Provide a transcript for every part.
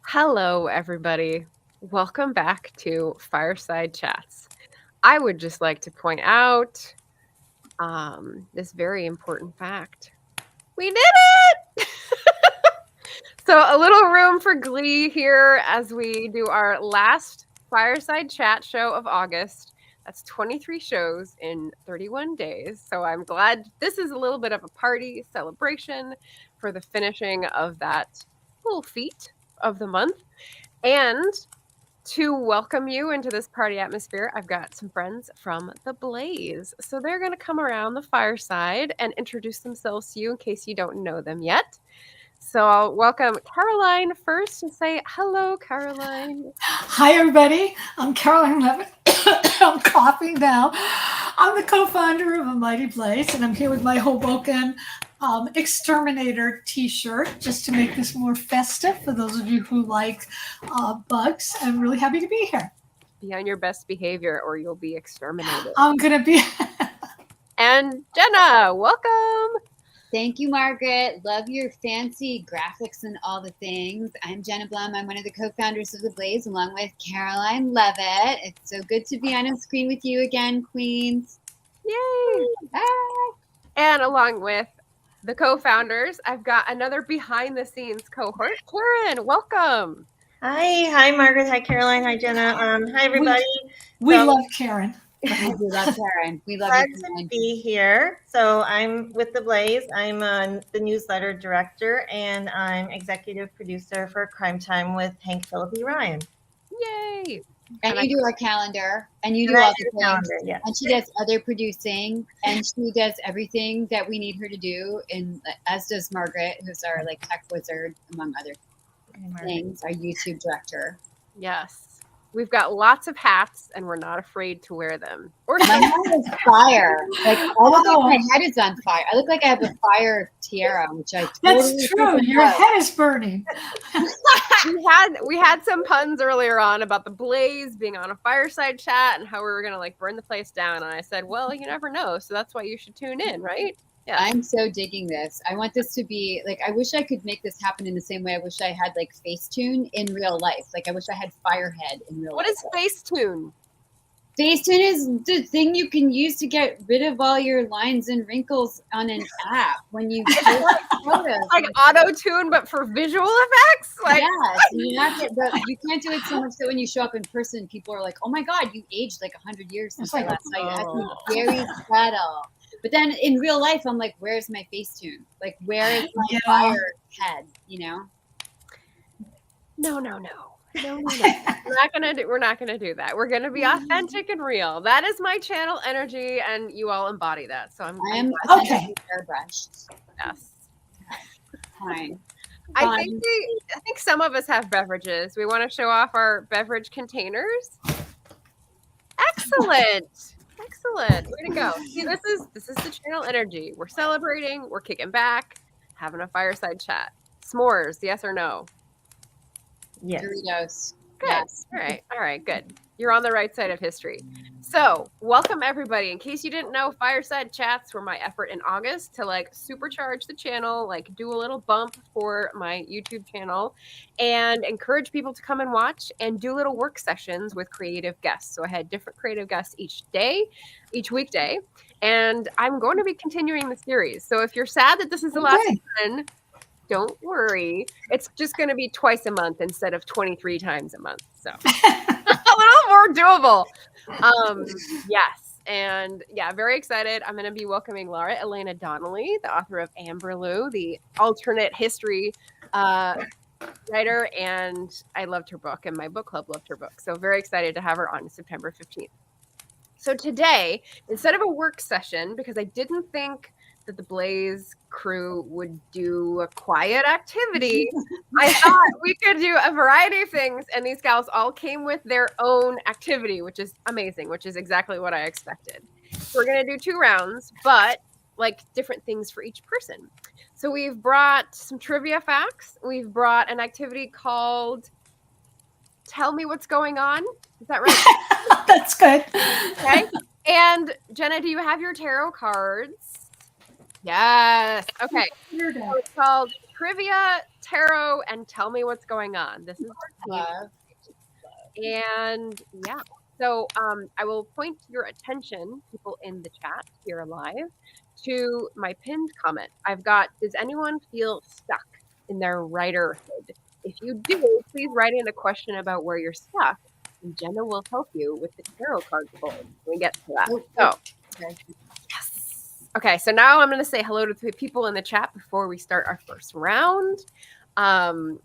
Hello, everybody. Welcome back to Fireside Chats. I would just like to point out this very important fact. We did it! So, a little room for glee here as we do our last Fireside Chat show of August. That's 23 shows in 31 days. So, I'm glad this is a little bit of a party celebration for the finishing of that little feat of the month. And to welcome you into this party atmosphere, I've got some friends from The Blaze. So they're going to come around the fireside and introduce themselves to you in case you don't know them yet. So I'll welcome Caroline first and say hello, Caroline. Hi, everybody. I'm Caroline Leavitt. I'm coughing now. I'm the co-founder of A Mighty Blaze, and I'm here with my Hoboken Exterminator t-shirt just to make this more festive for those of you who like bugs. I'm really happy to be here. Be on your best behavior or you'll be exterminated. I'm going to be... And Jenna, welcome. Thank you, Margaret. Love your fancy graphics and all the things. I'm Jenna Blum. I'm one of the co-founders of The Blaze, along with Caroline Leavitt. It's so good to be on a screen with you again, Queens. Yay! Ah. And along with the co-founders, I've got another behind-the-scenes cohort. Karen, welcome. Hi, Margaret. Hi, Caroline. Hi, Jenna. Hi, everybody. We love Karen. We love Karen. We love Glad you. to be here. So I'm with The Blaze. I'm the newsletter director, and I'm executive producer for Crime Time with Hank Phillip Ryan. Yay! And you do our calendar, and you do all the things. Calendar, yes. And she does other producing, and she does everything that we need her to do. And as does Margaret, who's our tech wizard, among other things, our YouTube director. Yes. We've got lots of hats, and we're not afraid to wear them. My head is fire. I look like my head is on fire. I look like I have a fire tiara, which I totally That's true. Your head is burning. we had some puns earlier on about the Blaze being on a fireside chat and how we were gonna burn the place down. And I said, well, you never know, so that's why you should tune in, right? Yeah. I'm so digging this. I want this to be I wish I could make this happen in the same way I wish I had Facetune in real life. I wish I had Firehead in real life. What is Facetune? Facetune is the thing you can use to get rid of all your lines and wrinkles on an app when you post photos. Auto-tune, but for visual effects? Yes, but you can't do it so much that when you show up in person, people are like, oh my God, you aged 100 years since I last saw you. That's very subtle. But then in real life, I'm like, where's my Facetune? Where is my fire head? No. We're not gonna do that. We're gonna be authentic and real. That is my channel energy, and you all embody that. So I'm okay. Airbrushed. Yes. Fine. I think some of us have beverages. We want to show off our beverage containers. Excellent. Excellent. Way to go. See, this is the channel energy. We're celebrating, we're kicking back, having a fireside chat. S'mores, yes or no? Yes. Doritos. Good. Yes. All right, good. You're on the right side of history. So, welcome everybody. In case you didn't know, Fireside Chats were my effort in August to supercharge the channel, do a little bump for my YouTube channel, and encourage people to come and watch and do little work sessions with creative guests. So I had different creative guests each weekday, and I'm going to be continuing the series. So if you're sad that this is the last one, don't worry. It's just going to be twice a month instead of 23 times a month. So a little more doable. Yes. And yeah, very excited. I'm going to be welcoming Laura Elena Donnelly, the author of Amberlou, the alternate history writer. And I loved her book, and my book club loved her book. So very excited to have her on September 15th. So today, instead of a work session, because I didn't think that the Blaze crew would do a quiet activity, I thought we could do a variety of things, and these gals all came with their own activity, which is amazing, which is exactly what I expected. So we're going to do 2 rounds, but different things for each person. So we've brought some trivia facts. We've brought an activity called Tell Me What's Going On. Is that right? That's good. Okay. And Jenna, do you have your tarot cards? Yes. Okay. So it's called trivia, tarot, and tell me what's going on. This is Love. and yeah. So I will point your attention, people in the chat here live, to my pinned comment. I've got, does anyone feel stuck in their writerhood? If you do, please write in a question about where you're stuck, and Jenna will help you with the tarot card pull when we get to that. So, yes. Okay, so now I'm going to say hello to the people in the chat before we start our first round.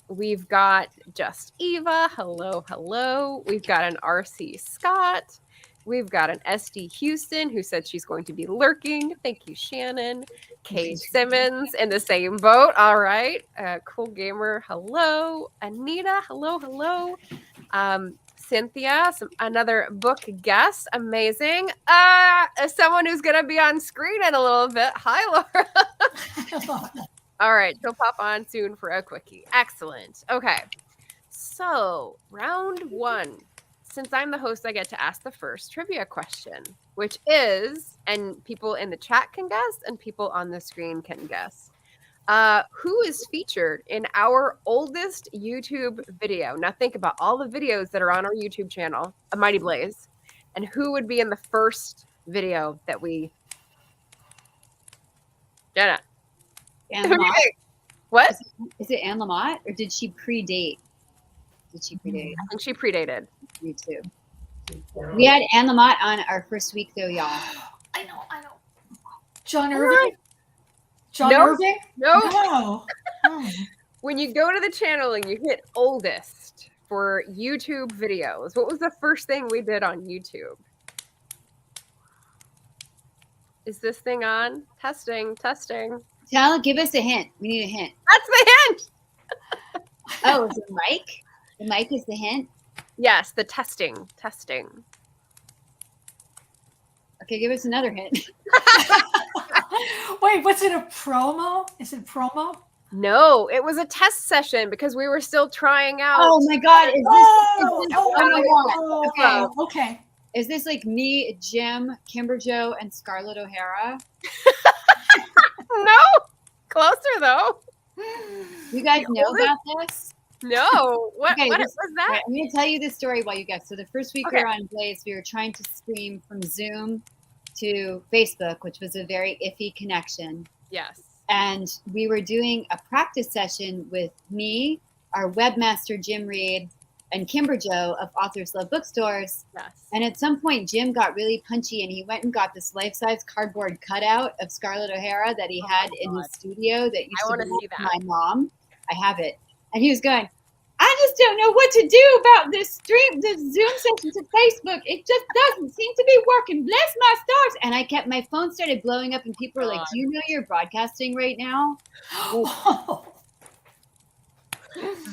We've got Just Eva. Hello, hello. We've got an RC Scott. We've got an SD Houston who said she's going to be lurking. Thank you, Shannon. Kay Simmons in the same boat. All right. Cool Gamer. Hello. Anita. Hello, hello. Cynthia, another book guest. Amazing. Someone who's going to be on screen in a little bit. Hi, Laura. All right, she'll pop on soon for a quickie. Excellent. Okay, so round one. Since I'm the host, I get to ask the first trivia question, which is, and people in the chat can guess, and people on the screen can guess. Who is featured in our oldest YouTube video? Now think about all the videos that are on our YouTube channel, A Mighty Blaze, and who would be in the first video that we... Jenna. Anne Lamott. What? Is it Anne Lamott, or did she predate? Did she predate? I think she predated. YouTube. We had Anne Lamott on our first week, though, y'all. I know. John Irving? John No. Irving? No. Oh. When you go to the channel and you hit oldest for YouTube videos, what was the first thing we did on YouTube? Is this thing on? Testing. Give us a hint. We need a hint. That's the hint. Oh, is it mic? The mic is the hint? Yes, the testing. Okay, give us another hint. Wait, was it a promo? Is it promo? No, it was a test session because we were still trying out. Oh my God! Is this Oh, my God. Okay. Is this like me, Jim, Kimber Joe, and Scarlett O'Hara? No, closer though. You guys know about this? No. What Okay, was All that? right, I'm going to tell you this story while you guys. So the first week we Okay. were on Blaze, we were trying to stream from Zoom to Facebook, which was a very iffy connection. Yes. And we were doing a practice session with me, our webmaster, Jim Reed, and Kimber Joe of Authors Love Bookstores. Yes. And at some point, Jim got really punchy and he went and got this life-size cardboard cutout of Scarlett O'Hara that he had in his studio that used to belong to my mom. I have it. And he was going, I just don't know what to do about this Zoom session to Facebook. It just doesn't seem to be working. Bless my stars. And my phone started blowing up and people were like, do you know you're broadcasting right now?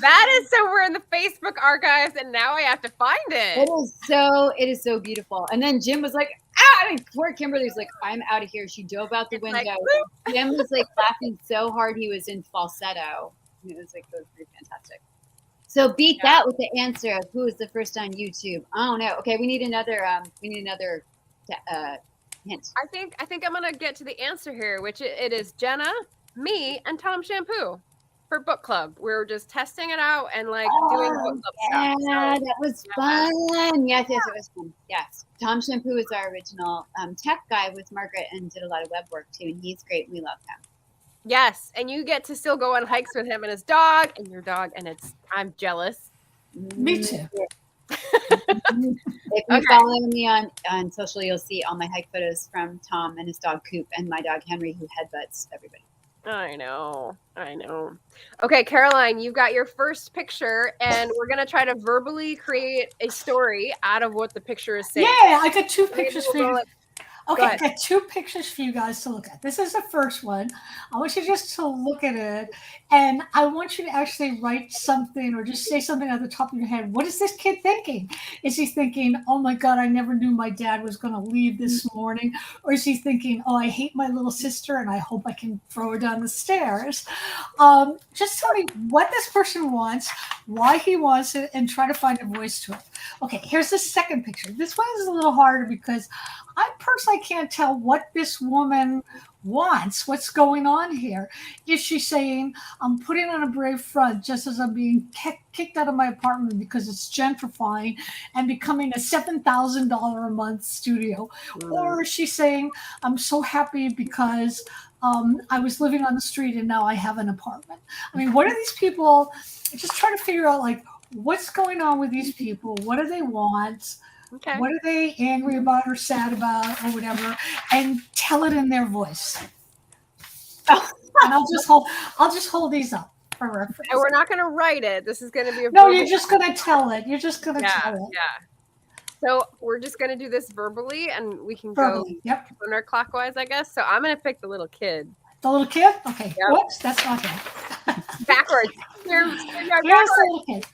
That is somewhere in the Facebook archives, and now I have to find it. It is so beautiful. And then Jim was like, and poor Kimberly's like, I'm out of here. She dove out the window. Jim was like laughing so hard he was in falsetto. It was pretty fantastic. So beat that with the answer of who was the first on YouTube. I don't know. Okay, we need another hint. I think I'm gonna get to the answer here, which it is Jenna, me, and Tom Shampoo for book club. We're just testing it out and doing book club stuff. Yeah, that was fun. Yes, it was fun. Yes, Tom Shampoo was our original tech guy with Margaret and did a lot of web work too, and he's great. We love him. Yes, and you get to still go on hikes with him and his dog and your dog, and I'm jealous. Me too. If you follow me on social, you'll see all my hike photos from Tom and his dog Coop and my dog Henry, who headbutts everybody. I know. Okay, Caroline, you've got your first picture, and we're going to try to verbally create a story out of what the picture is saying. Yeah, I got two pictures for you. Okay, I got two pictures for you guys to look at. This is the first one. I want you just to look at it, and I want you to actually write something or just say something at the top of your head. What is this kid thinking? Is he thinking, oh my God, I never knew my dad was going to leave this morning? Or is he thinking, oh, I hate my little sister and I hope I can throw her down the stairs? Just tell me what this person wants, why he wants it, and try to find a voice to it. Okay, here's the second picture. This one is a little harder because I personally can't tell what this woman wants. What's going on here? Is she saying, I'm putting on a brave front just as I'm being kicked out of my apartment because it's gentrifying and becoming a $7,000 a month studio? Or is she saying, I'm so happy because I was living on the street and now I have an apartment? I mean, what are these people? Just trying to figure out, like, what's going on with these people? What do they want? Okay. What are they angry about or sad about or whatever? And tell it in their voice. And I'll just hold these up for reference. And we're not going to write it. This is going to be a No, you're just going to tell it. You're just going to tell it. Yeah. So we're just going to do this verbally, and we can verbally, go counterclockwise, I guess. So I'm going to pick the little kid. The little kid? Okay. Yep. Whoops, that's not him. Backwards. Here's the little kid.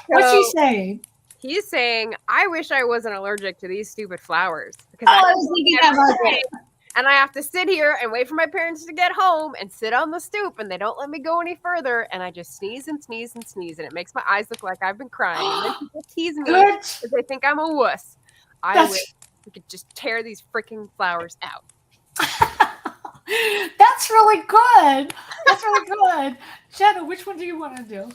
What's he saying? He's saying, I wish I wasn't allergic to these stupid flowers. Because I was thinking that, Margaret. And I have to sit here and wait for my parents to get home and sit on the stoop, and they don't let me go any further. And I just sneeze and sneeze and sneeze, and it makes my eyes look like I've been crying. And then people tease me because they think I'm a wuss. I wish we could just tear these freaking flowers out. That's really good. That's really good. Jenna, which one do you want to do?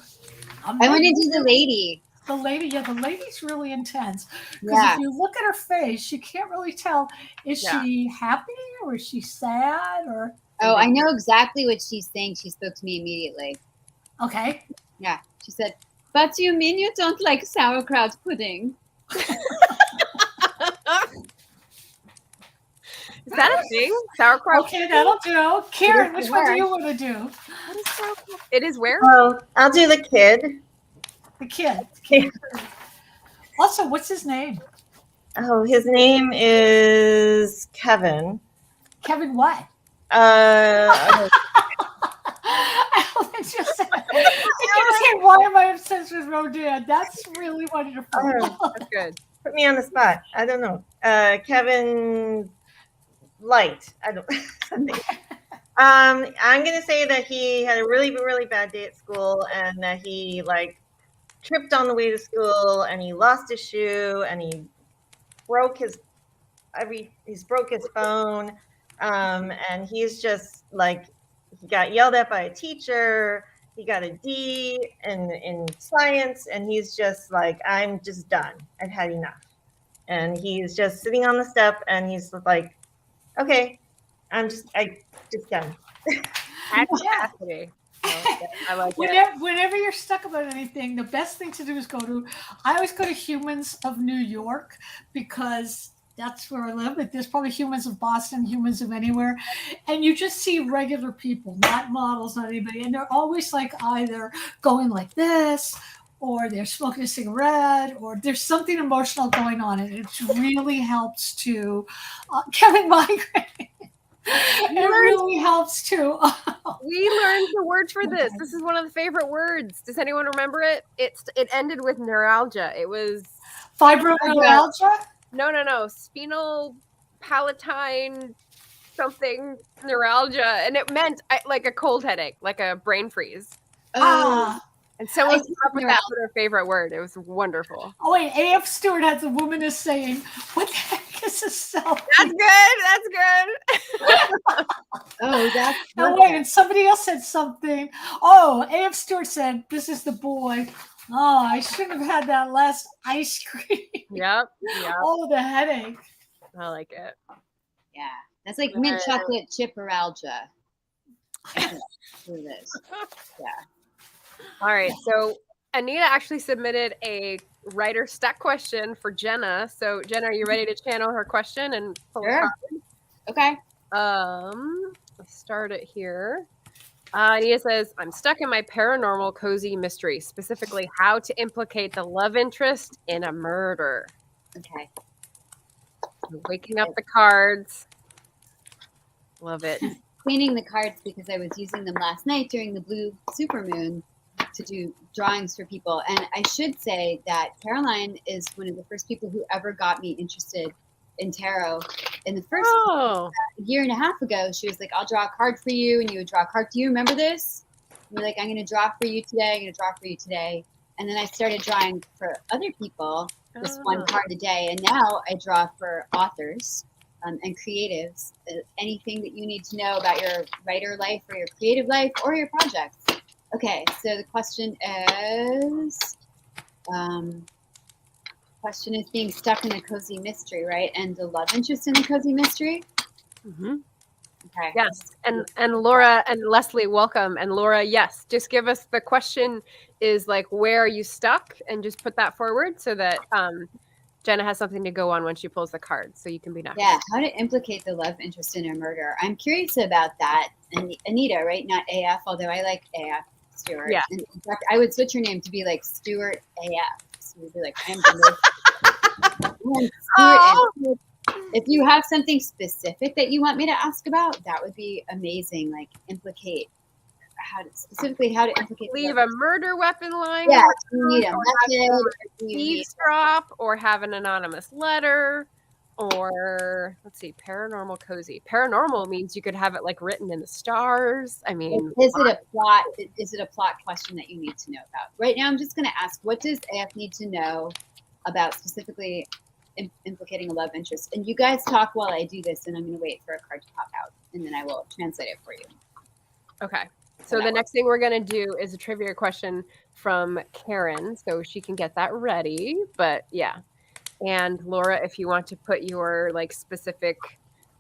I want to do the lady. The lady, the lady's really intense. Because if you look at her face, you can't really tell, is she happy or is she sad? Or I know exactly what she's saying. She spoke to me immediately. Okay. Yeah. She said, but you mean you don't like sauerkraut pudding? Is that a thing? Sauerkraut? Okay, that'll do. Karen, which one do you want to do? What is sauerkraut? It is where? Oh, I'll do the kid. The kid. Also, what's his name? Oh, his name is Kevin. Kevin what? I was just saying, why am I obsessed with Rodan? That's really wonderful. That's good. Put me on the spot. I don't know. Kevin Light. I don't. I'm gonna say that he had a really, really bad day at school, and that he tripped on the way to school, and he lost his shoe, and he broke his phone, and he's just he got yelled at by a teacher. He got a D in science, and he's just I'm just done. I've had enough. And he's just sitting on the step, and he's like, okay, I just done. Capacity. I like it. Whenever you're stuck about anything, the best thing to do is I always go to Humans of New York, because that's where I live. But there's probably Humans of Boston, Humans of anywhere. And you just see regular people, not models, not anybody. And they're always either going like this, or they're smoking a cigarette, or there's something emotional going on. And it really helps to Kevin Margaret. It really helps too. We learned the word for this. This is one of the favorite words. Does anyone remember it? It ended with neuralgia. It was fibromyalgia? No. Spinal palatine something neuralgia. And it meant like a cold headache, like a brain freeze. And someone came up with that for their favorite word. It was wonderful. Oh, wait. A.F. Stewart has a woman is saying, what the heck is a selfie? That's good. Oh, that's good. Wait, and somebody else said something. Oh, A.F. Stewart said, this is the boy. Oh, I shouldn't have had that last ice cream. Yep. Oh, the headache. I like it. Yeah. That's like mint chocolate chip-oralgia. That's what it is. Yeah. All right, so Anita actually submitted a writer stuck question for Jenna. So Jenna, are you ready to channel her question and pull a card? Okay. Let's start it here. Anita says, I'm stuck in my paranormal cozy mystery, specifically how to implicate the love interest in a murder. Okay. I'm waking up the cards. Love it. Cleaning the cards because I was using them last night during the blue supermoon to do drawings for people. And I should say that Caroline is one of the first people who ever got me interested in tarot. In the first year and a half ago, she was like, I'll draw a card for you. And you would draw a card. Do you remember this? And you're like, I'm going to draw for you today. I'm going to draw for you today. And then I started drawing for other people, just one card a day. And now I draw for authors. and creatives. Anything that you need to know about your writer life or your creative life or your projects. Okay, so the question is, being stuck in a cozy mystery, right? And the love interest in the cozy mystery. Mm-hmm. Okay. Yes, and Laura and Leslie, welcome. And Laura, yes, just give us the question is like, where are you stuck? And just put that forward so that Jenna has something to go on when she pulls the card, so you can be next. Yeah, how to implicate the love interest in a murder. I'm curious about that. And Anita, right? Not AF, although I like AF Stewart. Yeah. And in fact, I would switch your name to be like Stewart AF. So you'd be like, I am the most Stewart. If you have something specific that you want me to ask about, that would be amazing. Like implicate how to implicate. Leave a murder weapon lying. Yeah, you need a method. Eavesdrop, or have an anonymous letter, or let's see, paranormal cozy. Paranormal means you could have it like written in the stars. I mean, is it a plot? Is it a plot question that you need to know about? Right now, I'm just going to ask, what does AF need to know about specifically implicating a love interest? And you guys talk while I do this, and I'm going to wait for a card to pop out, and then I will translate it for you. Okay. So the next thing we're going to do is a trivia question from Karen, so she can get that ready. But yeah. And Laura, if you want to put your like specific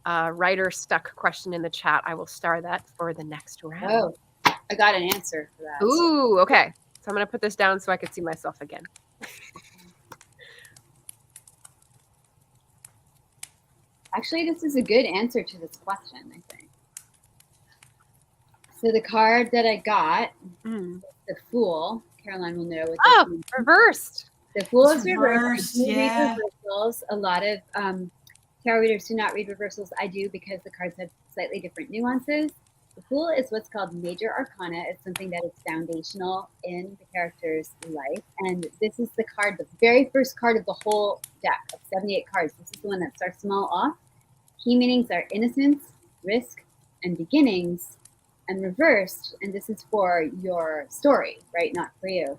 writer stuck question in the chat, I will star that for the next round. Oh, I got an answer for that. Ooh, okay. So I'm going to put this down so I can see myself again. Actually, this is a good answer to this question, I think. So the card that I got, the Fool. Caroline will know what this means. Reversed. The Fool is reversed. Yeah. Read reversals. A lot of tarot readers do not read reversals. I do, because the cards have slightly different nuances. The Fool is what's called major arcana. It's something that is foundational in the character's life. And this is the card, the very first card of the whole deck of 78 cards. This is the one that starts them all off. Key meanings are innocence, risk, and beginnings. And reversed, and this is for your story, right? Not for you.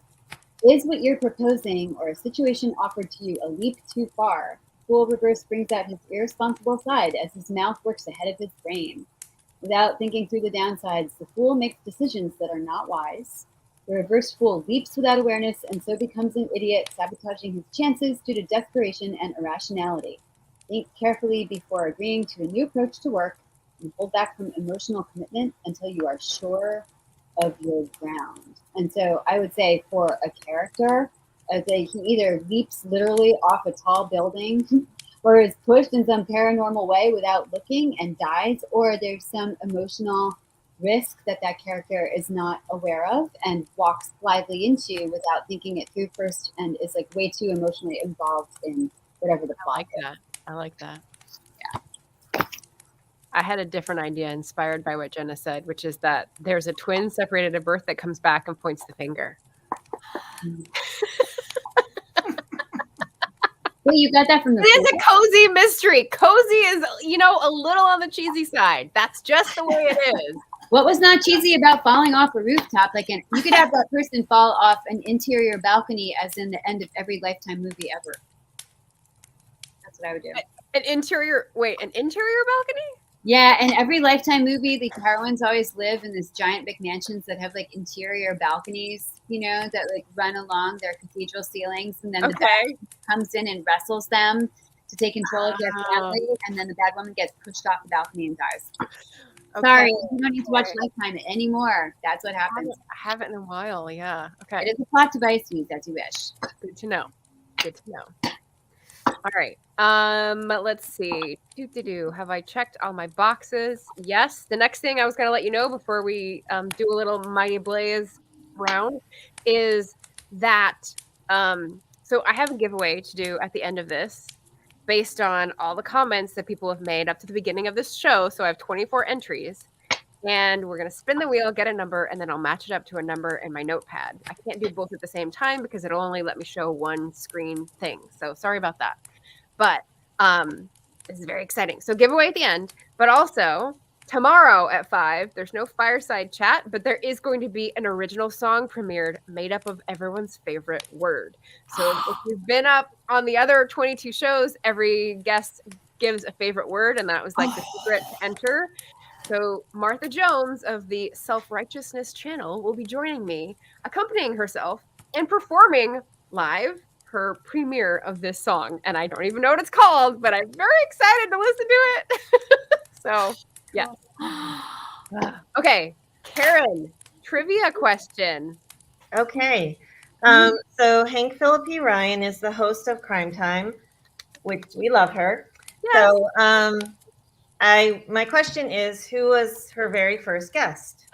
Is what you're proposing or a situation offered to you a leap too far? Fool reverse brings out his irresponsible side as his mouth works ahead of his brain. Without thinking through the downsides, the Fool makes decisions that are not wise. The reversed Fool leaps without awareness and so becomes an idiot, sabotaging his chances due to desperation and irrationality. Think carefully before agreeing to a new approach to work, and hold back from emotional commitment until you are sure of your ground. And so I would say for a character, I would say he either leaps literally off a tall building or is pushed in some paranormal way without looking and dies, or there's some emotional risk that character is not aware of and walks blithely into without thinking it through first and is like way too emotionally involved in whatever the plot is. I like that. Yeah. I had a different idea inspired by what Jenna said, which is that there's a twin separated at birth that comes back and points the finger. Well, you got that from the. It is a cozy mystery. Cozy is, a little on the cheesy side. That's just the way it is. What was not cheesy about falling off a rooftop? Like, you could have that person fall off an interior balcony, as in the end of every Lifetime movie ever. That's what I would do. An interior balcony? Yeah, and every Lifetime movie, the heroines always live in these giant big mansions that have like interior balconies, that like run along their cathedral ceilings, and then the bad woman comes in and wrestles them to take control of their family, and then the bad woman gets pushed off the balcony and dies. Okay. Sorry, you don't need to watch Lifetime anymore. That's what happens. I haven't in a while. Yeah. Okay. It is a plot device. Use as you wish. Good to know. All right. Let's see. Have I checked all my boxes? Yes. The next thing I was going to let you know before we do a little Mighty Blaze round is that so I have a giveaway to do at the end of this based on all the comments that people have made up to the beginning of this show. So I have 24 entries. And we're going to spin the wheel, get a number, and then I'll match it up to a number in my notepad. I can't do both at the same time because it'll only let me show one screen thing. So sorry about that. But this is very exciting. So giveaway at the end. But also, tomorrow at 5, there's no Fireside Chat, but there is going to be an original song premiered made up of everyone's favorite word. So if you've been up on the other 22 shows, every guest gives a favorite word, and that was like the secret to enter. So Martha Jones of the Self-Righteousness channel will be joining me, accompanying herself and performing live her premiere of this song. And I don't even know what it's called, but I'm very excited to listen to it. So, yeah. Okay, Karen, trivia question. Okay. So Hank Philippi Ryan is the host of Crime Time, which we love her. Yes. So my question is, who was her very first guest?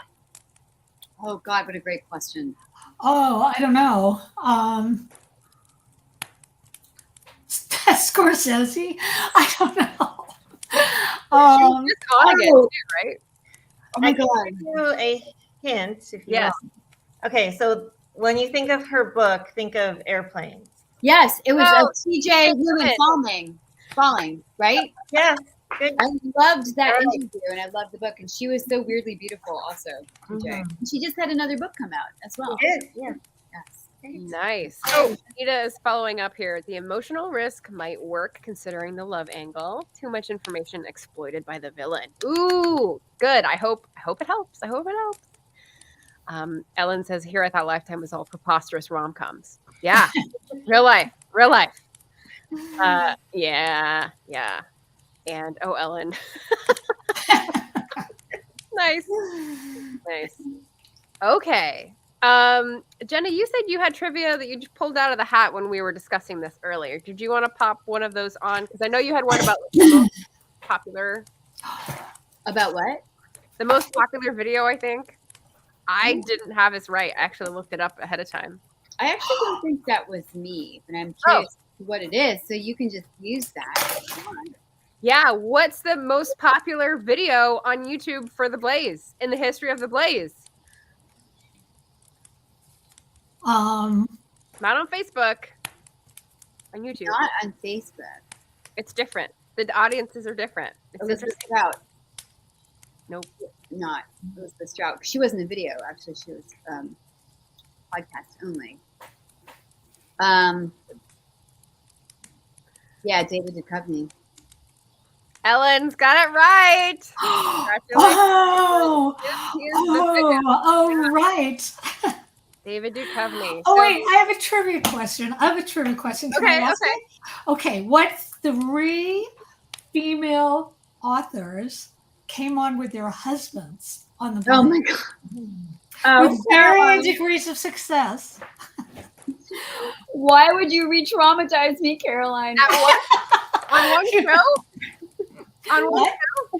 Oh God, what a great question. Oh, I don't know. Scorsese? I don't know. She was just on it, too, right? Oh my I can God. give you a hint if you Yes. want. Okay, so when you think of her book, think of airplanes. Yes, it was Oh, TJ Newman falling, right? Yes, good. I loved that Right. interview and I loved the book. And she was so weirdly beautiful also, TJ. Mhm. And she just had another book come out as well. She did, yeah. Yes. Nice. Oh, Anita is following up here. The emotional risk might work considering the love angle. Too much information exploited by the villain. Ooh, good. I hope it helps. I hope it helps. Ellen says, here I thought Lifetime was all preposterous rom-coms. Yeah. Real life. Yeah. And Ellen. Nice. Okay. Jenna, you said you had trivia that you just pulled out of the hat when we were discussing this earlier. Did you want to pop one of those on? Because I know you had one about the most popular. About what? The most popular video, I think. I didn't have this right. I actually looked it up ahead of time. I actually don't think that was me, but I'm curious what it is. So you can just use that. Yeah, what's the most popular video on YouTube for The Blaze in the history of The Blaze? Not on Facebook. On YouTube. Not on Facebook. It's different. The audiences are different. It's Elizabeth Strout. Nope. Not Elizabeth Strout. She wasn't a video, actually. She was podcast only. Yeah, David Duchovny. Ellen's got it right. Oh, Congratulations. right. David Duchovny. Oh, wait, I have a trivia question. Can I ask it? Okay, what 3 female authors came on with their husbands on the book? Oh my God. With varying degrees of success. Why would you re-traumatize me, Caroline? On one show? On one show?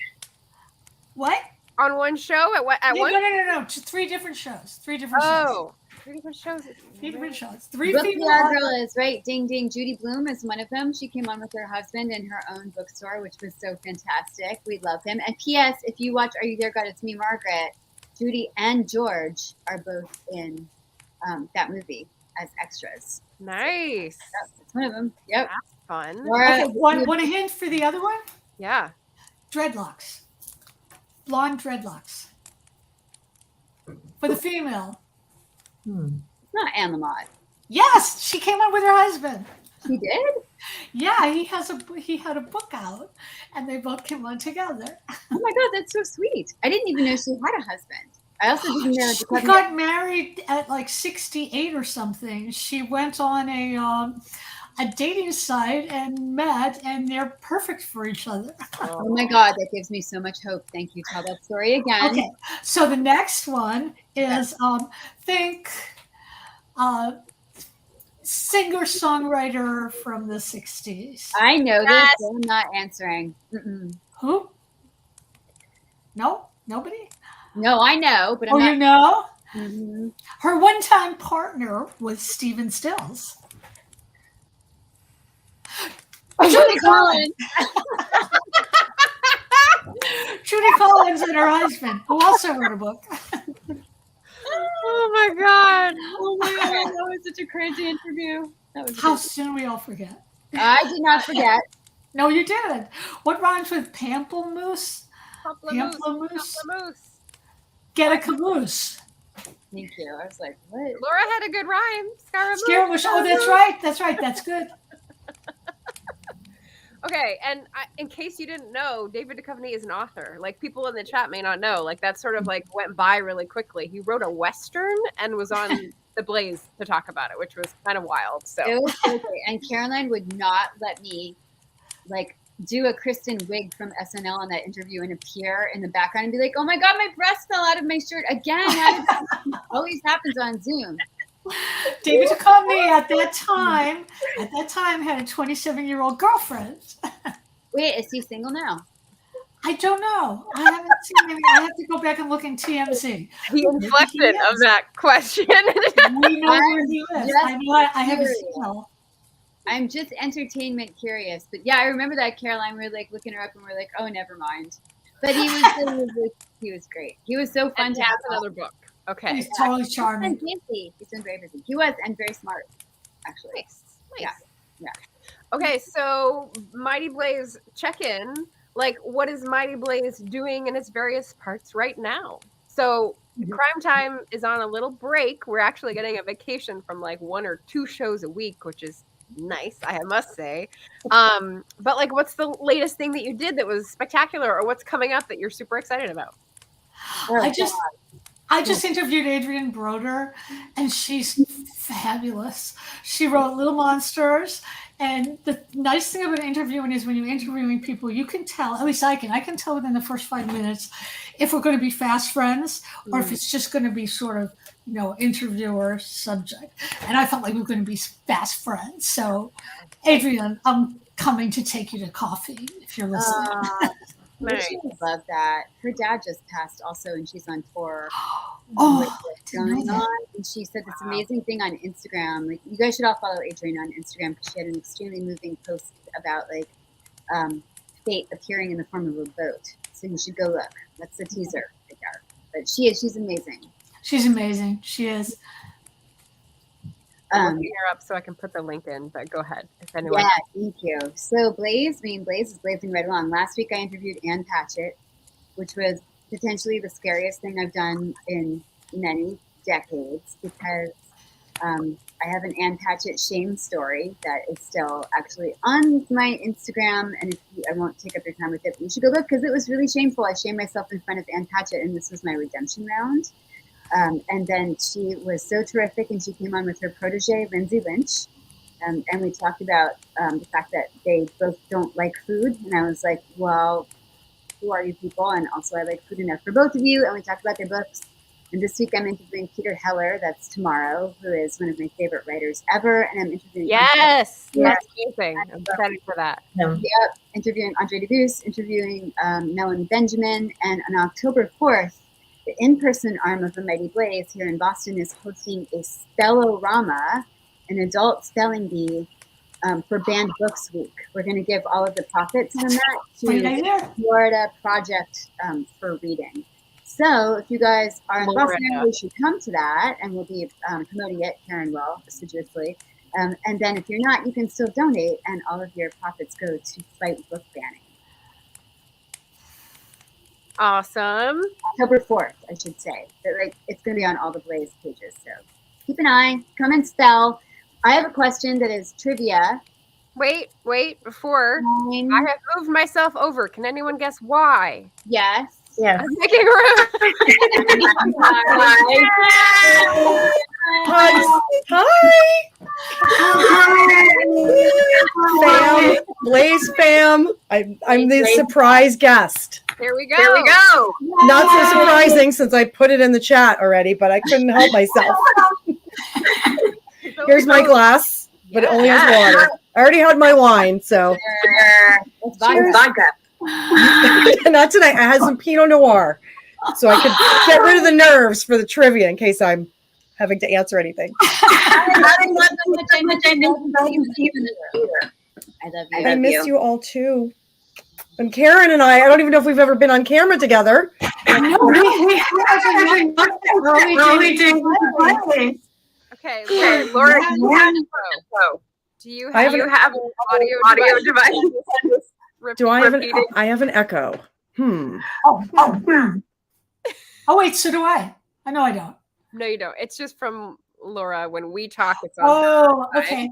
What? On one show? At one? No. 3 different shows. 3 different shows. Oh, 3 different shows. 3 different shows. 3 Book female PR authors. girl is right. Ding ding. Judy Blum is one of them. She came on with her husband in her own bookstore, which was so fantastic. We love him. And P.S. If you watch Are You There, God? It's Me, Margaret. Judy and George are both in that movie as extras. Nice. Yep, that's one of them. Yep. That's fun. Okay, want a hint for the other one? Yeah. Dreadlocks. Blonde dreadlocks. For the female. It's not Anne Lamott. Yes, she came on with her husband. She did? Yeah, he had a book out, and they both came on together. Oh my God, that's so sweet. I didn't even know she had a husband. I also didn't know She got married at like 68 or something. She went on a dating site and met, and they're perfect for each other. Oh my God, that gives me so much hope. Thank you. Tell that story again. Okay, so the next one is think singer-songwriter from the 60s. I know this, but I'm not answering. Who? No? Nobody? No, I know, but I'm not. You know? Mm-hmm. Her one-time partner was Stephen Stills. Judy Collins. Judy Collins and her husband, who also wrote a book. Oh my God. Oh my God, that was such a crazy interview. That was How soon we all forget. I did not forget. No, you did. What rhymes with pamplemousse? Pamplemousse. Get a caboose. Thank you. I was like, what? Laura had a good rhyme. Scaramouche. Oh, that's right. That's good. Okay, and in case you didn't know, David Duchovny is an author. Like, people in the chat may not know. Like, that sort of like went by really quickly. He wrote a Western and was on The Blaze to talk about it, which was kind of wild. So it was so great. And Caroline would not let me like do a Kristen Wiig from SNL on that interview and appear in the background and be like, "Oh my God, my breast fell out of my shirt again." Always happens on Zoom. David Duchovny at that time had a 27-year-old girlfriend. Wait, is he single now? I don't know. I haven't seen him. I have to go back and look in TMZ. the inflection of that question. We know where he is. I know. I have a signal. I'm just entertainment curious, but yeah, I remember that Caroline. We were like looking her up, and we're like, "Oh, never mind." But he was great. He was so fun And to he have. has another book. Okay. He's totally charming. He's been very busy. He was, and very smart, actually. Nice. Yeah. Okay, so Mighty Blaze check-in. Like, what is Mighty Blaze doing in its various parts right now? So Crime Time is on a little break. We're actually getting a vacation from like 1 or 2 shows a week, which is nice, I must say. But like, what's the latest thing that you did that was spectacular, or what's coming up that you're super excited about? I just interviewed Adrienne Broder, and she's fabulous. She wrote Little Monsters, and the nice thing about interviewing is when you're interviewing people, you can tell, at least I can tell within the first 5 minutes if we're going to be fast friends or if it's just going to be sort of, interviewer subject. And I felt like we were going to be fast friends. So, Adrienne, I'm coming to take you to coffee if you're listening. Nice. I love that. Her dad just passed also, and she's on tour. Going on. And she said this amazing thing on Instagram. Like, you guys should all follow Adrienne on Instagram because she had an extremely moving post about like fate appearing in the form of a boat. So you should go look. That's the teaser right there. But she's amazing. She's amazing. She is. I'm looking her up so I can put the link in, but go ahead. If anyone. Yeah, thank you. So Blaze is blazing right along. Last week I interviewed Ann Patchett, which was potentially the scariest thing I've done in many decades because I have an Ann Patchett shame story that is still actually on my Instagram, and I won't take up your time with it, but you should go look because it was really shameful. I shamed myself in front of Ann Patchett, and this was my redemption round. And then she was so terrific, and she came on with her protege, Lindsay Lynch, and we talked about the fact that they both don't like food. And I was like, well, who are you people? And also, I like food enough for both of you. And we talked about their books. And this week, I'm interviewing Peter Heller. That's tomorrow, who is one of my favorite writers ever. And I'm interviewing. Yes, that's amazing. I'm excited for that. Yep, interviewing Andre Debus, interviewing Melanie Benjamin, and on October 4th, the in-person arm of the Mighty Blaze here in Boston is hosting a Spellorama, an adult spelling bee for Banned Books Week. We're going to give all of the profits from that to the Florida Project for Reading. So if you guys are in Boston, you should come to that, and we'll be promoting it. Karen will, assiduously. And then if you're not, you can still donate, and all of your profits go to fight book banning. Awesome. October 4th, I should say. But it's going to be on all the Blaze pages. So keep an eye. Come and spell. I have a question that is trivia. Wait, before. I have moved myself over. Can anyone guess why? Yes. Yes. I'm making room. Fam, Blaze fam. I'm the surprise guest. Here we go. Not so surprising since I put it in the chat already, but I couldn't help myself. Here's my glass, but it only has water. I already had my wine, so. Vodka. Not tonight. I had some Pinot Noir, so I could get rid of the nerves for the trivia in case I'm having to answer anything. I miss you all too. And Karen and I don't even know if we've ever been on camera together. No, we did. Okay, Laura, do you have an audio device? Do I have I have an echo. Oh, wait, so do I. I know I don't. No, you don't. It's just from Laura. When we talk, it's on. Oh, okay.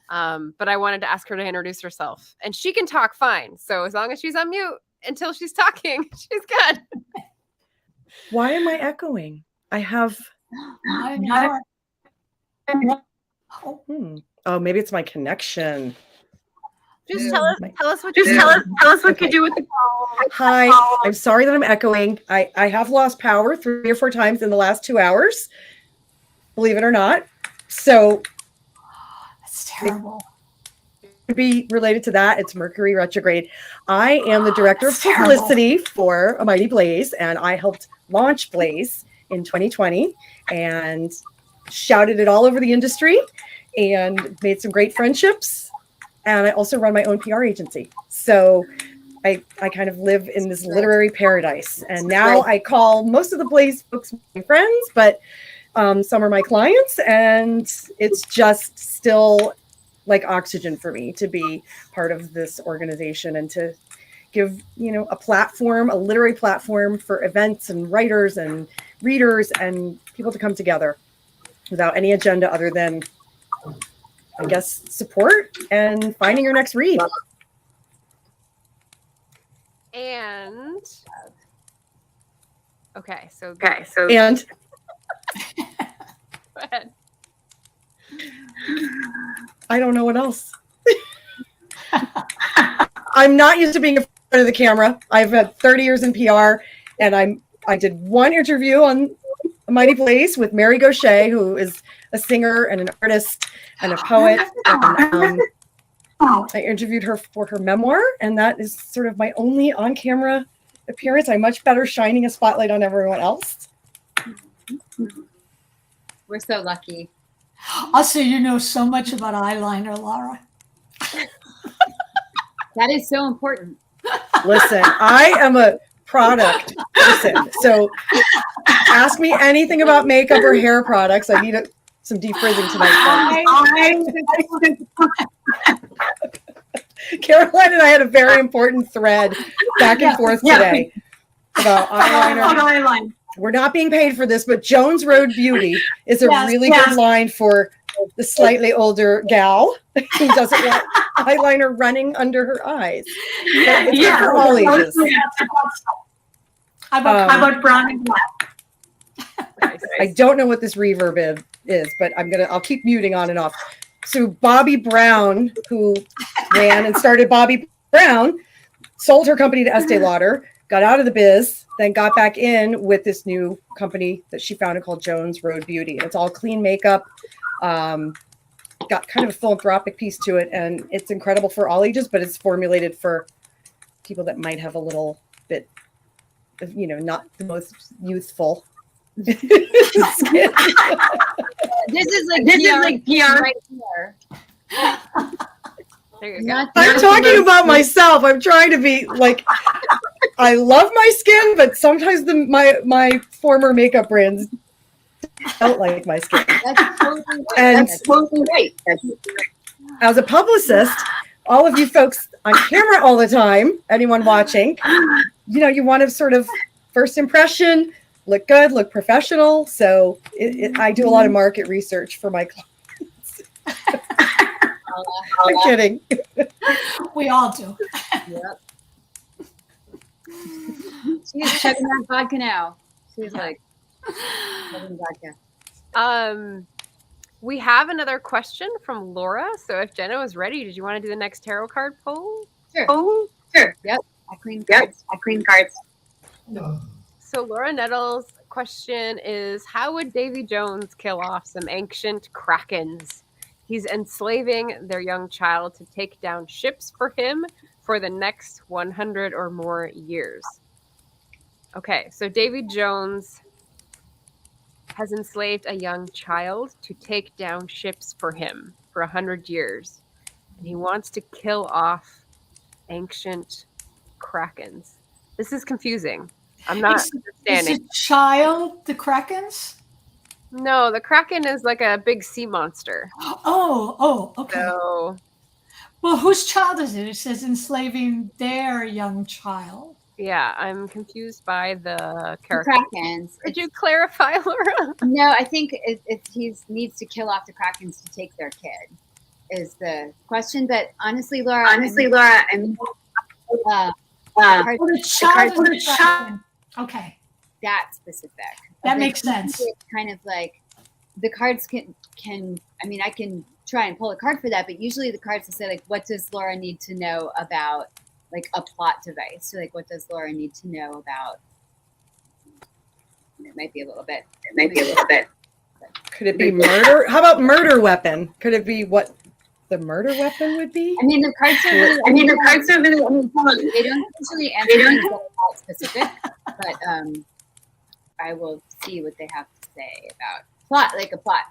But I wanted to ask her to introduce herself. And she can talk fine. So as long as she's on mute until she's talking, she's good. Why am I echoing? I have... I know. Oh, maybe it's my connection. Just tell us what you do with the Hi, I'm sorry that I'm echoing. I have lost power 3 or 4 times in the last 2 hours, believe it or not. So That's terrible. it could be related to that. It's Mercury retrograde. I am the director of publicity for A Mighty Blaze, and I helped launch Blaze in 2020 and shouted it all over the industry and made some great friendships. And I also run my own PR agency. So I kind of live in this literary paradise. And now I call most of the Blaze books my friends, but some are my clients. And it's just still like oxygen for me to be part of this organization and to give, a platform, a literary platform for events and writers and readers and people to come together without any agenda other than, I guess, support and finding your next read. And so and go ahead. I don't know what else. I'm not used to being in front of the camera. I've had 30 years in PR, and I did one interview on A Mighty Blaze with Mary Gaucher, who is a singer and an artist and a poet. And, I interviewed her for her memoir, and that is sort of my only on-camera appearance. I'm much better shining a spotlight on everyone else. We're so lucky. Also, you know so much about eyeliner, Laura. That is so important. Listen, I am a product person, so ask me anything about makeup or hair products. I need some defrizzing tonight. Caroline and I had a very important thread back and forth today about eyeliner. We're not being paid for this, but Jones Road Beauty is a really good line for the slightly older gal who doesn't want eyeliner running under her eyes. It's for all ages. How about brown and black? I don't know what this reverb is, but I'll keep muting on and off. So Bobby Brown, who ran and started Bobby Brown, sold her company to Estee Lauder, got out of the biz, then got back in with this new company that she founded called Jones Road Beauty. And it's all clean makeup, got kind of a philanthropic piece to it, and it's incredible for all ages, but it's formulated for people that might have a little bit of, not the most youthful skin. This is like PR right here. There you go. I'm talking about myself. I'm trying to be like, I love my skin, but sometimes my former makeup brands don't like my skin. That's totally right. And That's totally right. as a publicist, all of you folks on camera all the time, anyone watching, you want to sort of first impression, look good, look professional. So I do a lot of market research for my clients. I'm kidding. We all do. Yep. She's chugging that vodka now. She's like chugging vodka. We have another question from Laura. So if Jenna was ready, did you want to do the next tarot card poll? Sure. Oh, Sure. Yep. I clean cards. So Laura Nettles' question is, how would Davy Jones kill off some ancient krakens? He's enslaving their young child to take down ships for him for the next 100 or more years. Okay, so Davy Jones has enslaved a young child to take down ships for him for 100 years. And he wants to kill off ancient krakens. This is confusing. I'm not understanding. Is a child the krakens? No, the kraken is like a big sea monster. Oh, okay. So, Well, whose child is it? It says enslaving their young child. yeah, I'm confused by the The character. Krakens. Could you clarify, Laura? No, I think he needs to kill off the Krakens to take their kid. is the question. But honestly, Laura, The child is the question. Okay, that specific. that But makes sense. it's kind of like the cards can. I mean, I can try and pull a card for that, but usually the cards will say like, what does Laura need to know about like a plot device? So like, what does Laura need to know about? It might be a little bit. Could it be murder? How about murder weapon? Could it be what the murder weapon would be? I mean, the cards are really. They don't usually answer things that are specific, but I will see what they have to say about plot,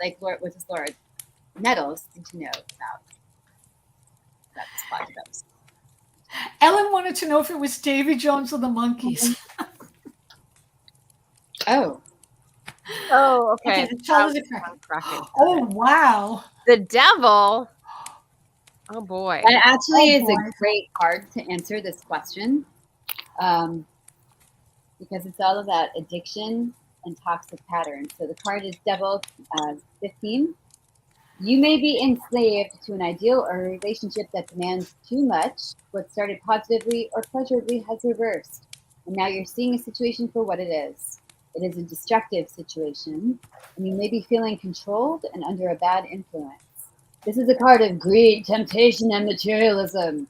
like Laura, what does Laura Nettles need to know about that plot device? Ellen wanted to know if it was Davy Jones or the Monkees. Oh, okay. The child is the question. Oh, wow. The devil. Oh boy. That actually is boy. a great card to answer this question, because it's all about addiction and toxic patterns. So the card is Devil 15. You may be enslaved to an ideal or a relationship that demands too much. What started positively or pleasurably has reversed, and now you're seeing a situation for what it is. It is a destructive situation, and you may be feeling controlled and under a bad influence. This is a card of greed, temptation, and materialism.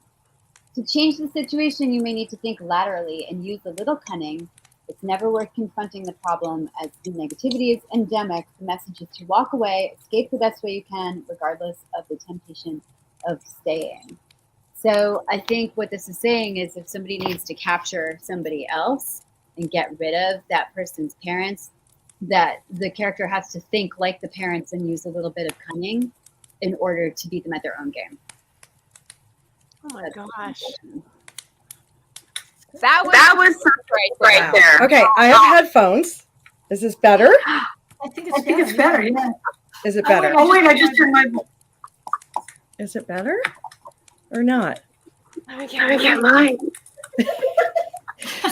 To change the situation, you may need to think laterally and use a little cunning. It's never worth confronting the problem, as the negativity is endemic. The message is to walk away, escape the best way you can, regardless of the temptation of staying. So I think what this is saying is if somebody needs to capture somebody else and get rid of that person's parents, that the character has to think like the parents and use a little bit of cunning in order to beat them at their own game. Oh my gosh. That was right there. Okay, I have headphones. Is this better? I think it's better. Yeah. Is it better? Oh, wait, I just turned my. Is it better or not? Let me get mine.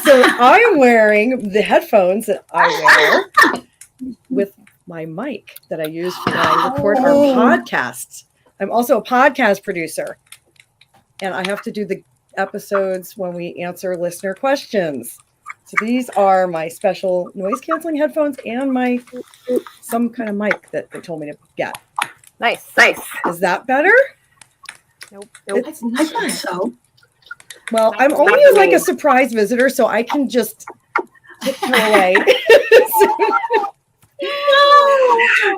So I'm wearing the headphones that I wear with my mic that I use when I record our podcasts. I'm also a podcast producer, and I have to do the episodes when we answer listener questions. So these are my special noise canceling headphones and my some kind of mic that they told me to get. Nice. Is that better? Nope. I think so. Well, I'm only like a surprise visitor, so I can just tiptoe away.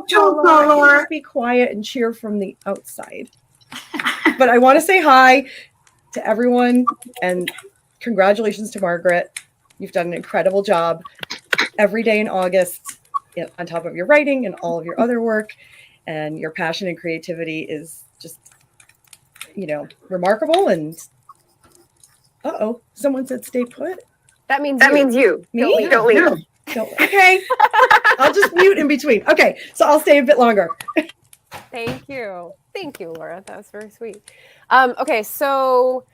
Just be quiet and cheer from the outside. But I want to say hi to everyone and congratulations to Margaret. You've done an incredible job every day in August, on top of your writing and all of your other work, and your passion and creativity is just, remarkable. And someone said stay put. That means you. Me? Don't leave. Okay. I'll just mute in between. Okay, so I'll stay a bit longer. Thank you, Laura. That was very sweet. Okay, so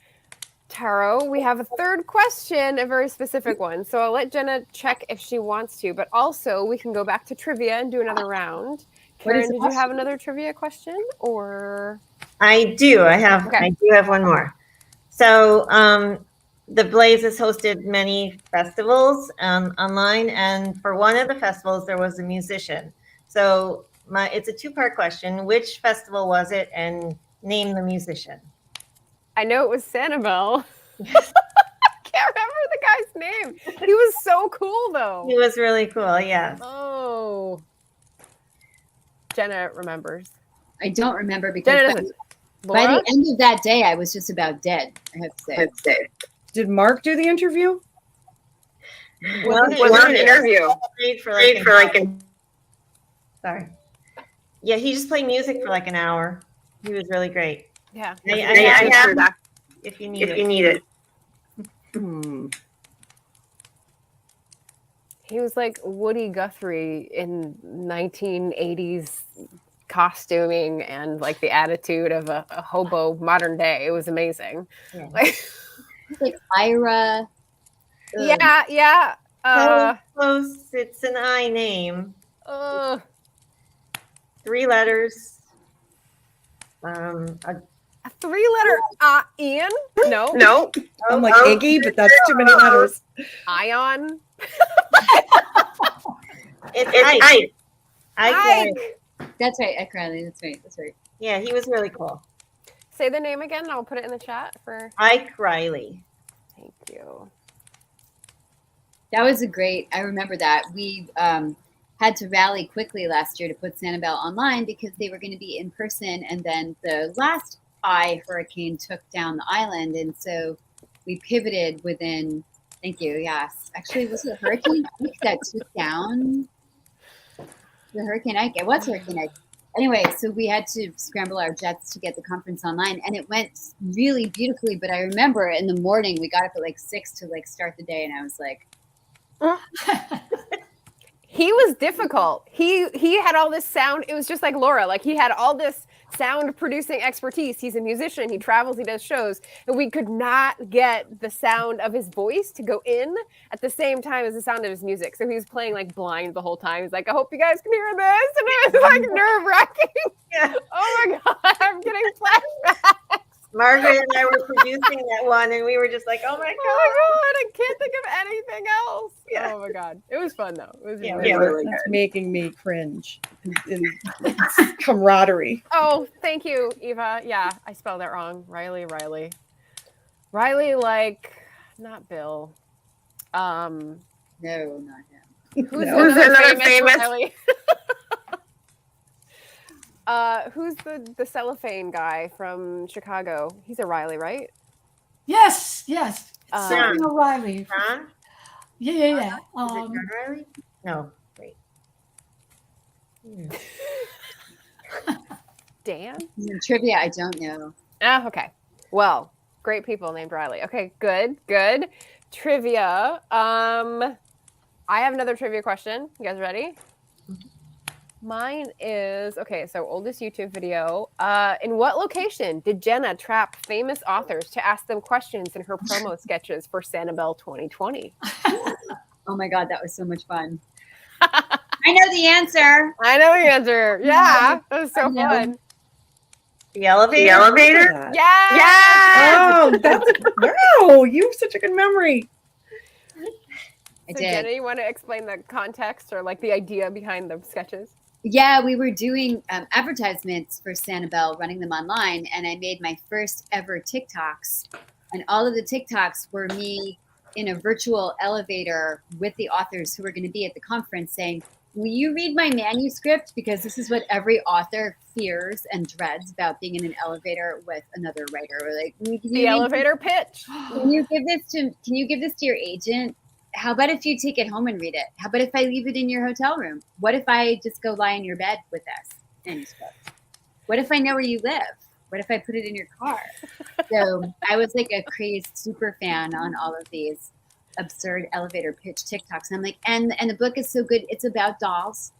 Taro, we have a third question, a very specific one. So I'll let Jenna check if she wants to, but also we can go back to trivia and do another round. Karen, did you have another trivia question, or? I do. I Okay. do have one more. So the Blaze has hosted many festivals online, and for one of the festivals, there was a musician. So it's a two-part question. Which festival was it, and name the musician? I know it was Sanibel. I can't remember the guy's name. He was so cool, though. He was really cool, yes. Oh. Jenna remembers. I don't remember because Jenna doesn't. by the end of that day, I was just about dead, I have to say. Did Mark do the interview? Well, it was an interview. Sorry. Yeah, he just played music for like an hour. He was really great. Yeah. I have that if you need it. He was like Woody Guthrie in 1980s costuming and like the attitude of a hobo modern day. It was amazing. Yeah. Like Ira. Yeah. Close. It's an I name. 3 letters. A 3-letter Ian? No. I'm like Iggy, but that's too many letters. Ion? It's Ike. Ike. That's right, Ike Riley. That's right. Yeah, he was really cool. Say the name again, and I'll put it in the chat for Ike Riley. Thank you. That was I remember that. We had to rally quickly last year to put Sanibel online because they were going to be in person. And then the last hurricane took down the island. And so we pivoted within, thank you, yes. Actually, was it Hurricane Ike that took down the Hurricane Ike? It was Hurricane Ike. Anyway, so we had to scramble our jets to get the conference online, and it went really beautifully. But I remember in the morning, we got up at like 6 to like start the day, and I was like, he was difficult. He had all this sound. It was just like Laura. Like he had all this sound producing expertise. He's a musician. He travels. He does shows. And we could not get the sound of his voice to go in at the same time as the sound of his music. So he was playing like blind the whole time. He's like, I hope you guys can hear this. And it was like nerve wracking. Yeah. Oh my God. I'm getting flashbacks. Margaret and I were producing that one, and we were just like, "Oh my god, I can't think of anything else." Yeah. Oh my God, it was fun though. It was really That's making me cringe in camaraderie. Oh, thank you, Eva. Yeah, I spelled that wrong. Riley, like not Bill. no, not him. Who's No. another famous Riley? Who's the cellophane guy from Chicago? He's a Riley, right? Yes. Sam O'Reilly. John? Yeah. Is it John Riley? No, wait. Dan? Trivia, I don't know. Okay. Well, great people named Riley. Okay, good. Trivia. I have another trivia question. You guys ready? Mine is, okay, so oldest YouTube video. In what location did Jenna trap famous authors to ask them questions in her promo sketches for Sanibel 2020? Oh my God, that was so much fun. I know the answer. Yeah, that was so fun. The elevator? Yeah. Oh, wow, you have such a good memory. I So did. Jenna, you want to explain the context or like the idea behind the sketches? Yeah, we were doing advertisements for Sanibel, running them online, and I made my first ever TikToks. And all of the TikToks were me in a virtual elevator with the authors who were going to be at the conference saying, will you read my manuscript? Because this is what every author fears and dreads about being in an elevator with another writer. We're like, The elevator pitch. Can you give this to your agent? How about if you take it home and read it? How about if I leave it in your hotel room? What if I just go lie in your bed with this manuscript? What if I know where you live? What if I put it in your car? So I was like a crazed super fan on all of these absurd elevator pitch TikToks. And I'm like, and the book is so good. It's about dolls.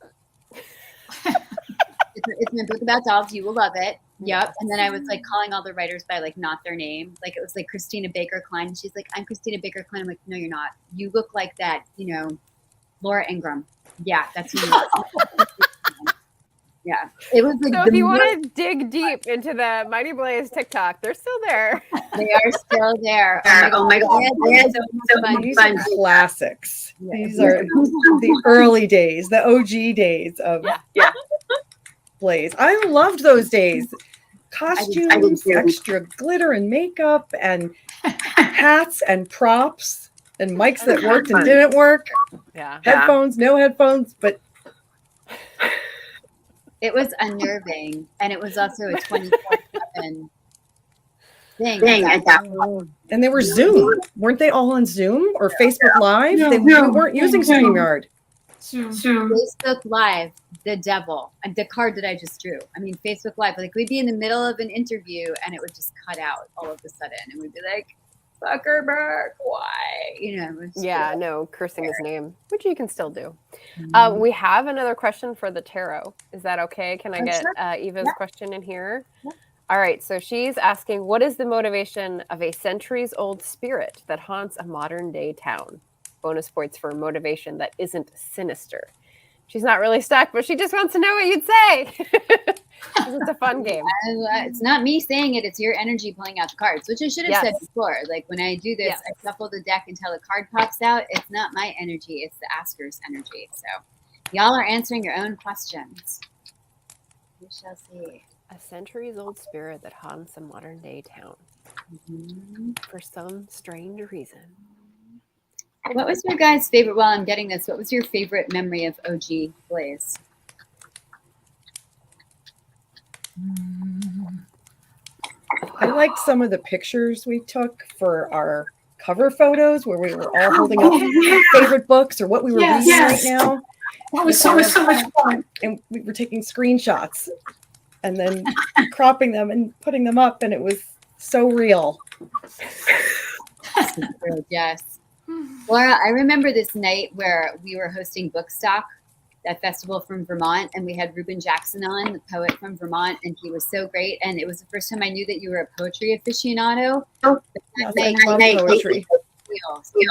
It's my book about dolls. You will love it. Yep. And then I was like calling all the writers by like not their name. Like it was like Christina Baker Klein. And she's like, I'm Christina Baker Klein. I'm like, no, you're not. You look like that, Laura Ingraham. Yeah, that's who you are. Yeah. It was like So if you want to dig deep into the Mighty Blaze TikTok, they're still there. They are still there. Oh my God. These are classics. These are the early days, the OG days of Blaze. I loved those days. Costumes, extra glitter and makeup, and hats and props, and mics that worked and didn't work. Yeah. Headphones, no headphones, but it was unnerving, and it was also a 24/7 thing. And they were Zoom. Weren't they all on Zoom or Facebook Live? No, we no, weren't using no. StreamYard. Facebook Live, the devil, and the card that I just drew. I mean, Facebook Live, like we'd be in the middle of an interview and it would just cut out all of a sudden, and we'd be like, Zuckerberg, why? It was No, cursing his name, which you can still do. We have another question for the tarot. Is that okay? Can I get Eva's question in here? Yeah. All right, so she's asking, what is the motivation of a centuries-old spirit that haunts a modern-day town? Bonus points for motivation that isn't sinister. She's not really stuck, but she just wants to know what you'd say. 'Cause it's a fun game. It's not me saying it, it's your energy pulling out the cards, which I should have said before. Like when I do this, I shuffle the deck until a card pops out. It's not my energy, it's the asker's energy. So y'all are answering your own questions. We shall see. A centuries-old spirit that haunts a modern-day town. For some strange reason. What was your guys' favorite, while I'm getting this, what was your favorite memory of OG Blaze? I liked some of the pictures we took for our cover photos where we were all holding up favorite books or what we were reading right now. That was so much fun. And we were taking screenshots and then cropping them and putting them up, and it was so real. Yes. Laura, I remember this night where we were hosting Bookstock, that festival from Vermont, and we had Reuben Jackson on, the poet from Vermont, and he was so great. And it was the first time I knew that you were a poetry aficionado. Yes, I love poetry. He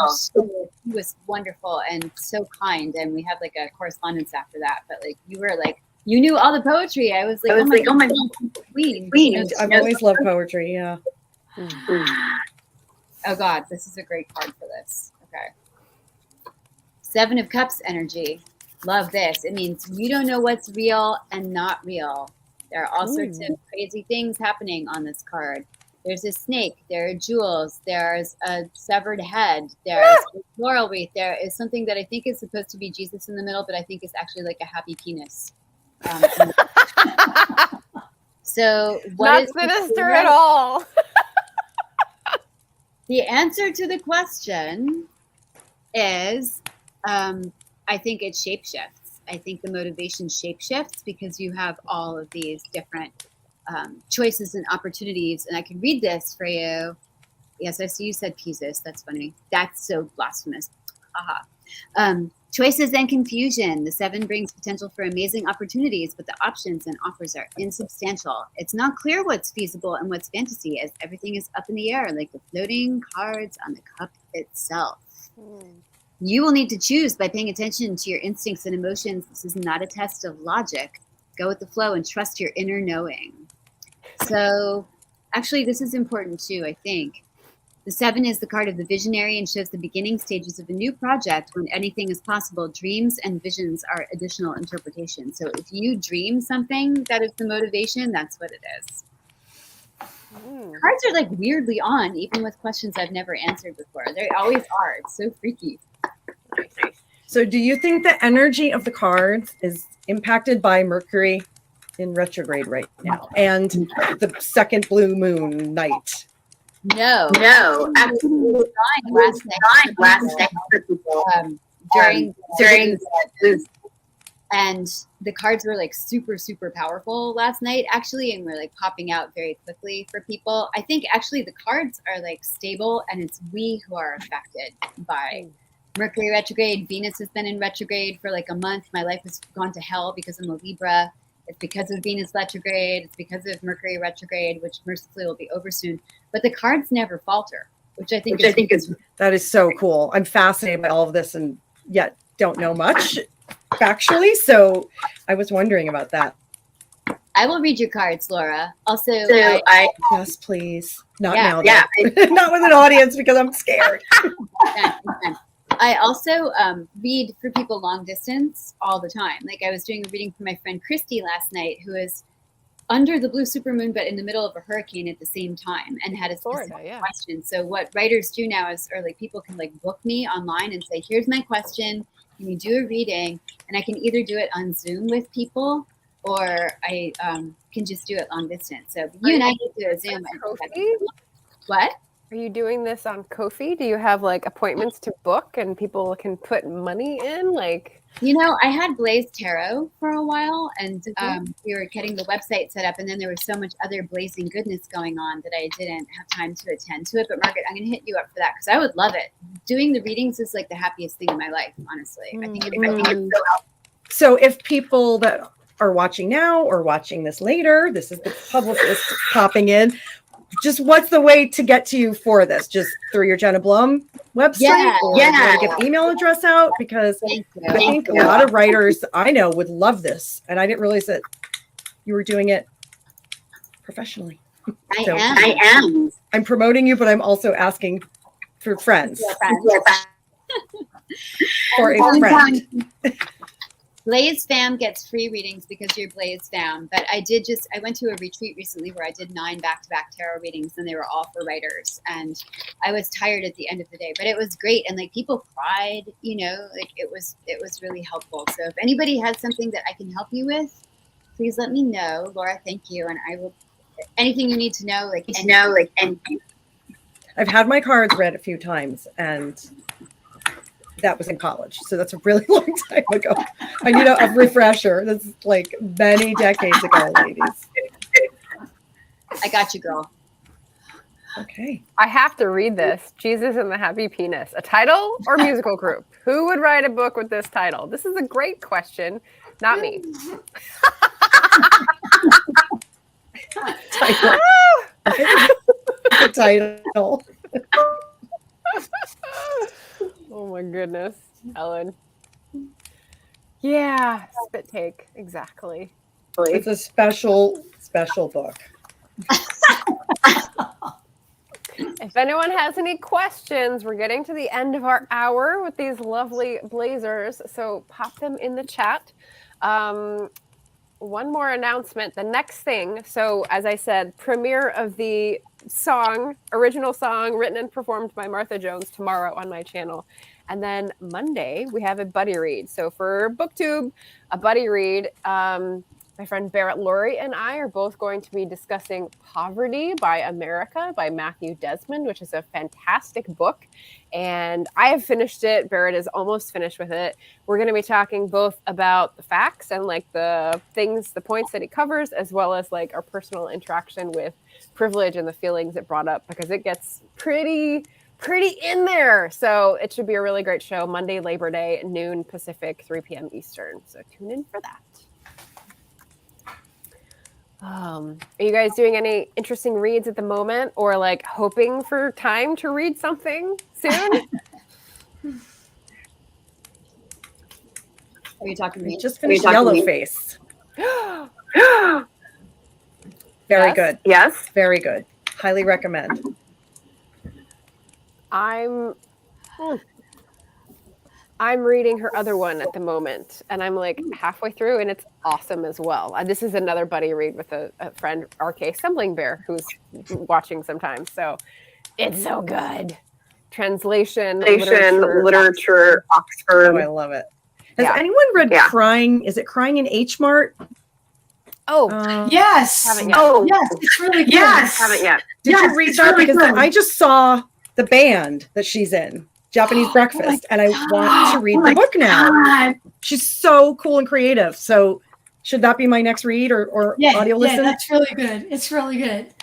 was wonderful and so kind, and we had like a correspondence after that. But like you were like, you knew all the poetry. I was like, oh my God, queen. I've always loved poetry. Yeah. Oh God, this is a great card for this. Okay. 7 of Cups energy. Love this. It means you don't know what's real and not real. There are all sorts of crazy things happening on this card. There's a snake. There are jewels. There's a severed head. There's a floral wreath. There is something that I think is supposed to be Jesus in the middle, but I think is actually like a happy penis. So what not sinister at all. The answer to the question is, I think it shapeshifts. I think the motivation shapeshifts because you have all of these different choices and opportunities. And I can read this for you. Yes, I see you said pieces. That's funny. That's so blasphemous. Haha. Choices and confusion. The 7 brings potential for amazing opportunities, but the options and offers are insubstantial. It's not clear what's feasible and what's fantasy, as everything is up in the air, like the floating cards on the cup itself. You will need to choose by paying attention to your instincts and emotions. This is not a test of logic. Go with the flow and trust your inner knowing. So actually, this is important too, I think. The 7 is the card of the visionary and shows the beginning stages of a new project. When anything is possible, dreams and visions are additional interpretations. So if you dream something that is the motivation, that's what it is. Cards are like weirdly on, even with questions I've never answered before. They always are. It's so freaky. So do you think the energy of the cards is impacted by Mercury in retrograde right now and the second blue moon night? No, absolutely last night during and the cards were like super powerful last night actually, and we're like popping out very quickly for people. I think actually the cards are like stable, and it's we who are affected by Mercury retrograde. Venus has been in retrograde for like a month. My life has gone to hell because I'm a Libra. It's because of Venus retrograde. It's because of Mercury retrograde, which mercifully will be over soon. But the cards never falter, which I think is that is so cool. I'm fascinated by all of this, and yet don't know much factually. So I was wondering about that. I will read your cards, Laura. Also, yes, please. Not now. Not with an audience because I'm scared. I also read for people long distance all the time. Like I was doing a reading for my friend Christy last night, who is under the blue supermoon, but in the middle of a hurricane at the same time, and had a specific question. So what writers do now is, or like people can like book me online and say, here's my question. Can you do a reading? And I can either do it on Zoom with people, or I can just do it long distance. So you and I can do a Zoom. What? Are you doing this on Ko-fi? Do you have like appointments to book and people can put money in? Like, you know, I had Blaze Tarot for a while, and we were getting the website set up, and then there was so much other blazing goodness going on that I didn't have time to attend to it. But Margaret, I'm going to hit you up for that because I would love it. Doing the readings is like the happiest thing in my life, honestly. I think it's so helpful. So if people that are watching now or watching this later, this is the publicist popping in. Just what's the way to get to you for this? Just through your Jenna Blum website? Or get the email address out? Because I think a lot of writers I know would love this. And I didn't realize that you were doing it professionally. I So am. I'm promoting you, but I'm also asking for friends. For a friend. Blaze fam gets free readings because you're Blaze fam. But I went to a retreat recently where I did 9 back-to-back tarot readings, and they were all for writers. And I was tired at the end of the day, but it was great. And like people cried, like it was really helpful. So if anybody has something that I can help you with, please let me know. Laura, thank you. And I will, anything you need to know, and I've had my cards read a few times, and that was in college. So that's a really long time ago. I need a refresher. That's like many decades ago, ladies. I got you, girl. Okay. I have to read this. Jesus and the Happy Penis. A title or musical group? Who would write a book with this title? This is a great question. Not me. Title. The title. Oh my goodness, Ellen. Yeah, spit take. Exactly. It's a special book. If anyone has any questions, we're getting to the end of our hour with these lovely blazers, so pop them in the chat. One more announcement. The next thing, so as I said, premiere of the original song written and performed by Martha Jones tomorrow on my channel. And then Monday, we have a buddy read. So for Booktube, a buddy read, my friend Barrett Lurie and I are both going to be discussing Poverty by America by Matthew Desmond, which is a fantastic book. And I have finished it. Barrett is almost finished with it. We're going to be talking both about the facts and like the points that it covers, as well as like our personal interaction with privilege and the feelings it brought up, because it gets pretty in there. So it should be a really great show. Monday, Labor Day, noon Pacific, 3 p.m. Eastern. So tune in for that. Are you guys doing any interesting reads at the moment, or like hoping for time to read something soon? Are you talking to me? Just finished Yellowface. Very good. Yes. Very good. Highly recommend. I'm reading her other one at the moment, and I'm like halfway through, and it's awesome as well. This is another buddy read with a friend, RK Stumbling Bear, who's watching sometimes. So it's so good. Translation, literature, Oxford. Oh, I love it. Has anyone read Crying? Is it Crying in H Mart? Oh, yes. Haven't yet. Oh, yes. It's really good. Yes. Haven't yet. Did you read that? Really because I just saw the band that she's in, Japanese Breakfast, and I want to read the book now. She's so cool and creative. So should that be my next read or audio listen? Yeah, that's really good. It's really good.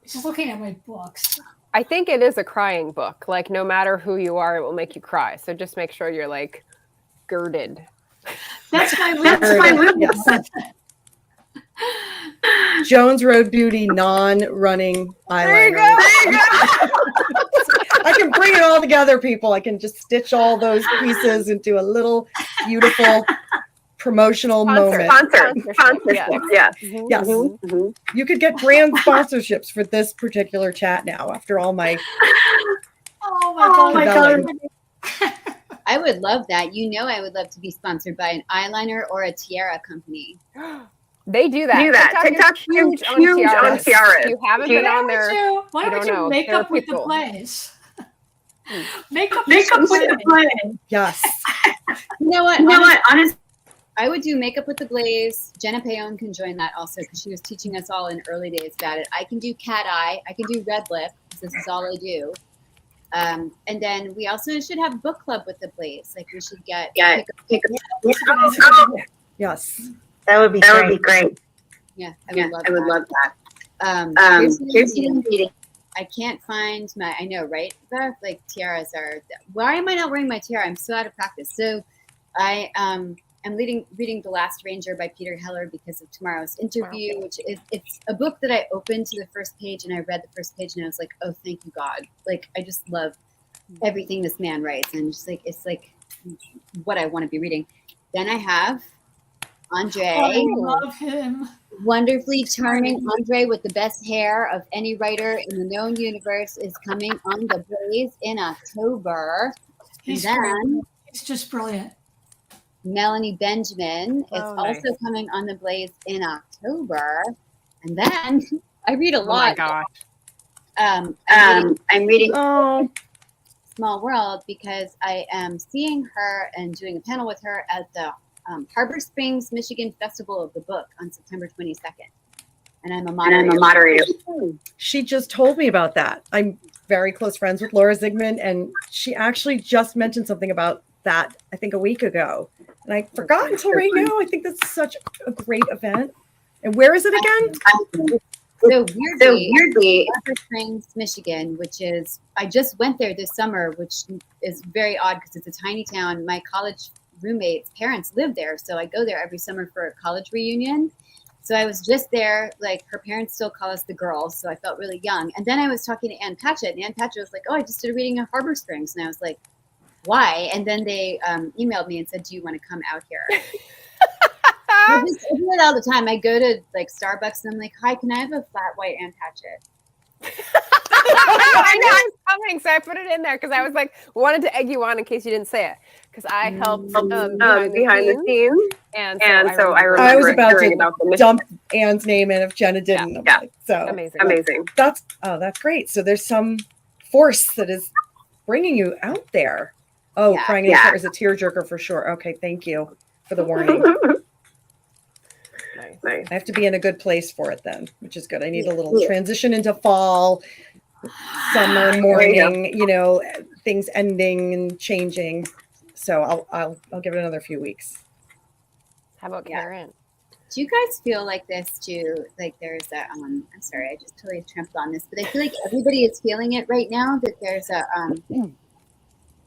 Just looking at my books. I think it is a crying book. Like, no matter who you are, it will make you cry. So just make sure you're like girded. That's my list. Yes. Jones Road Beauty non-running eyeliner. There you go. I can bring it all together, people. I can just stitch all those pieces into a little beautiful promotional moment. Sponsorship. Yes. Yes. Mm-hmm. You could get brand sponsorships for this particular chat now after all my Oh my god. I would love that. I would love to be sponsored by an eyeliner or a tiara company. They do that. TikTok's huge on tiaras. If you haven't been on there, why don't you make up with the plays? Make up with the plays. Yes. You know what? Honestly, I would do Makeup with the Blaze. Jenna Payon can join that also, because she was teaching us all in early days about it. I can do cat eye. I can do red lip, because this is all I do. And then we also should have a book club with the Blaze. Like, we should get Yes. That would be great. Yeah, I would love that. Here's the meeting. I can't find my. I know, right? Beth? Like, tiaras are. Why am I not wearing my tiara? I'm so out of practice. So, I'm reading The Last Ranger by Peter Heller because of tomorrow's interview, which it's a book that I opened to the first page, and I read the first page, and I was like, oh, thank you, God. Like, I just love everything this man writes, and just like it's like what I want to be reading. Then I have Andre. I love him. Wonderfully charming Andre with the best hair of any writer in the known universe is coming on the Blaze in October. He's And then brilliant. He's just brilliant. Melanie Benjamin is Oh, also nice. coming on the Blaze in October. And then I read a Oh my lot. gosh. I'm reading Oh, Small World because I am seeing her and doing a panel with her at the Harbor Springs, Michigan Festival of the Book on September 22nd. And I'm a moderator. she just told me about that. I'm very close friends with Laura Zigman, and she actually just mentioned something about that, I think, a week ago. And I forgot until right now. I think that's such a great event. And where is it again? So weirdly, Harbor Springs, Michigan, which is, I just went there this summer, which is very odd because it's a tiny town. My college roommates' parents live there. So I go there every summer for a college reunion. So I was just there, like her parents still call us the girls. So I felt really young. And then I was talking to Ann Patchett, and Ann Patchett was like, oh, I just did a reading in Harbor Springs. And I was like, why? And then they emailed me and said, do you want to come out here? I do it all the time. I go to like Starbucks and I'm like, hi, can I have a flat white Ann Patchett? I know it was coming, so I put it in there because I was like, wanted to egg you on in case you didn't say it. Because I helped behind the scenes, and so I was about to dump Anne's name in if Jenna didn't. Yeah. Like, so amazing. That's great. So there's some force that is bringing you out there. Oh, Yeah. crying in the car is a tearjerker for sure. Okay, thank you for the warning. Nice. I have to be in a good place for it then, which is good. I need a little transition into fall, summer, morning, things ending and changing. So I'll give it another few weeks. How about Karen? Do you guys feel like this too? Like there's a, I'm sorry, I just totally trampled on this, but I feel like everybody is feeling it right now, that there's a,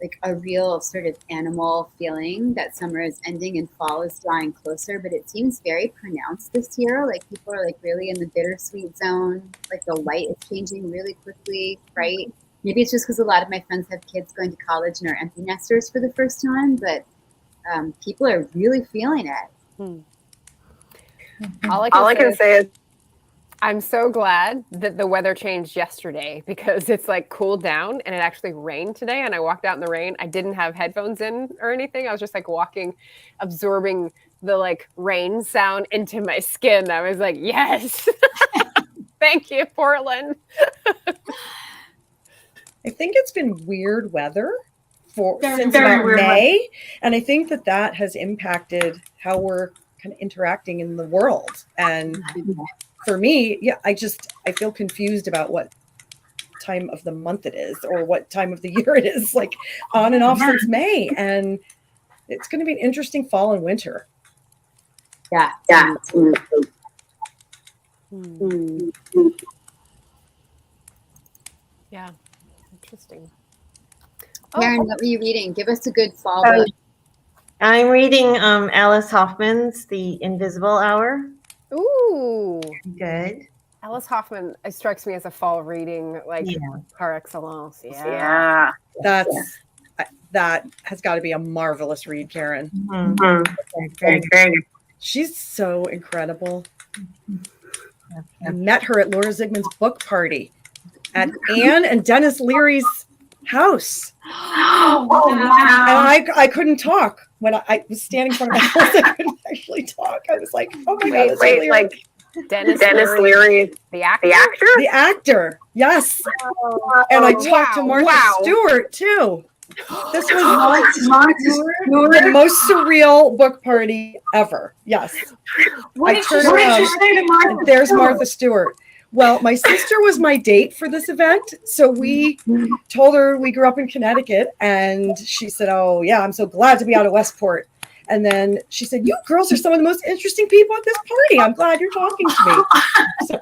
like a real sort of animal feeling that summer is ending and fall is drawing closer, but it seems very pronounced this year. Like people are like really in the bittersweet zone. Like the light is changing really quickly, right? Maybe it's just because a lot of my friends have kids going to college and are empty nesters for the first time, but people are really feeling it. All I can say is I'm so glad that the weather changed yesterday because it's like cooled down and it actually rained today. And I walked out in the rain. I didn't have headphones in or anything. I was just like walking, absorbing the like rain sound into my skin. I was like, yes, thank you, Portland. I think it's been weird weather since about May. And I think that has impacted how we're kind of interacting in the world. And for me, I feel confused about what time of the month it is or what time of the year it is, like on and off since May. And it's going to be an interesting fall and winter. Yeah. Yeah. Interesting. Karen, what were you reading? Give us a good fall book. I'm reading Alice Hoffman's The Invisible Hour. Ooh. Good. Alice Hoffman strikes me as a fall reading, like par excellence. Yeah. That has got to be a marvelous read, Karen. Very good. She's so incredible. I met her at Laura Zigman's book party at Anne and Dennis Leary's house. Oh, wow. And I couldn't talk when I was standing in front of my house. I couldn't actually talk. I was like, oh my God, that's really like Dennis Leary, the actor? The actor, yes. And I talked to Martha Stewart too. This was the most surreal book party ever. Yes. What did you say to Martha? And there's Martha Stewart. Well, my sister was my date for this event. So we told her we grew up in Connecticut. And she said, oh, yeah, I'm so glad to be out of Westport. And then she said, you girls are some of the most interesting people at this party. I'm glad you're talking to me. So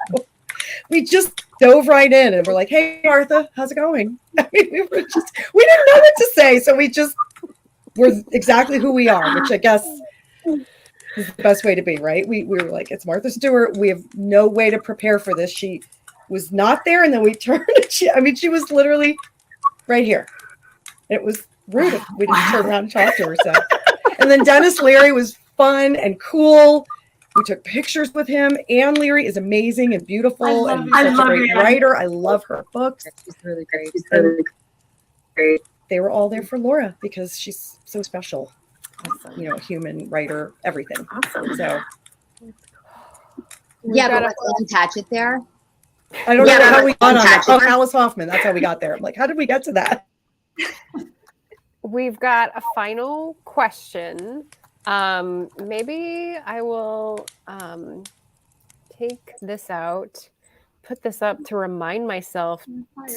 we just dove right in and we're like, hey, Martha, how's it going? I mean, we didn't know what to say. So we're exactly who we are, which I guess is the best way to be, right? We were like, it's Martha Stewart. We have no way to prepare for this. She was not there. And then we turned. She was literally right here. It was rude if we didn't turn around and talk to her. So. And then Dennis Leary was fun and cool. We took pictures with him. Anne Leary is amazing and beautiful and such a great writer. I love her books. She's really great. They were all there for Laura because she's so special. You know, human writer, everything. Awesome. So Yeah, but was Anne Patchett there? I don't know how we got on that. Oh, Alice Hoffman. That's how we got there. I'm like, how did we get to that? We've got a final question. Maybe I will take this out, put this up to remind myself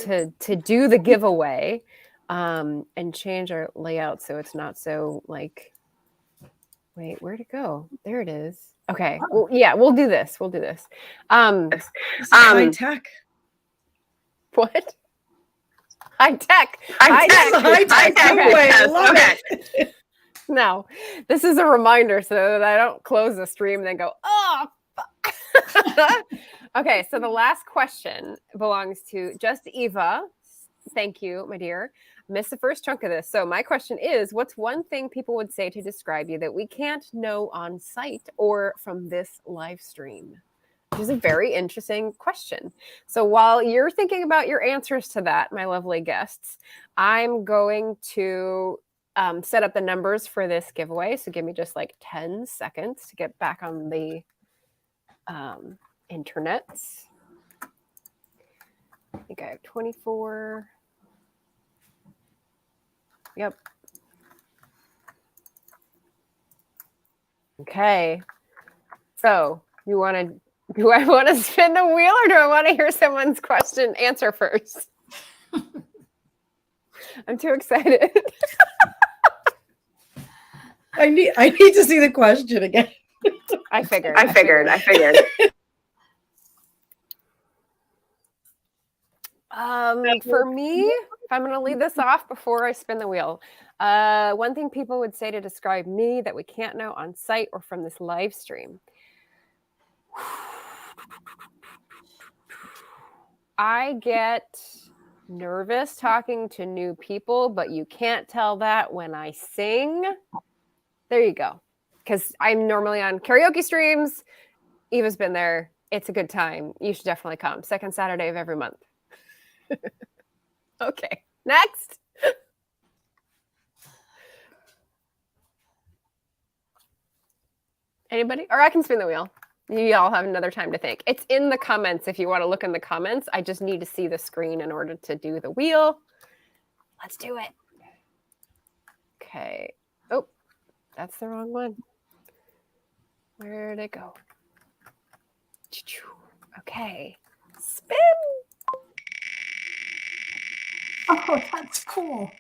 to do the giveaway, and change our layout so it's not so like, wait, where'd it go? There it is. Okay. Well, yeah, we'll do this. High tech. What? High tech. High tech. Giveaway. I love it. No, this is a reminder so that I don't close the stream and then go, oh, fuck. Okay, so the last question belongs to Just Eva. Thank you, my dear. Missed the first chunk of this. So my question is, what's one thing people would say to describe you that we can't know on site or from this live stream? Which is a very interesting question. So while you're thinking about your answers to that, my lovely guests, I'm going to set up the numbers for this giveaway. So give me just like 10 seconds to get back on the internets. I think I have 24. Yep. Okay. So do I want to spin the wheel or do I want to hear someone's question answer first? I'm too excited. I need to see the question again. I figured. For me, if I'm going to leave this off before I spin the wheel, one thing people would say to describe me that we can't know on site or from this live stream. I get nervous talking to new people, but you can't tell that when I sing. There you go. Because I'm normally on karaoke streams. Eva's been there. It's a good time. You should definitely come. Second Saturday of every month. Okay, next. Anybody? Or I can spin the wheel. You all have another time to think. It's in the comments if you want to look in the comments. I just need to see the screen in order to do the wheel. Let's do it. Okay. Oh, that's the wrong one. Where'd it go? Okay. Spin. Oh, that's cool.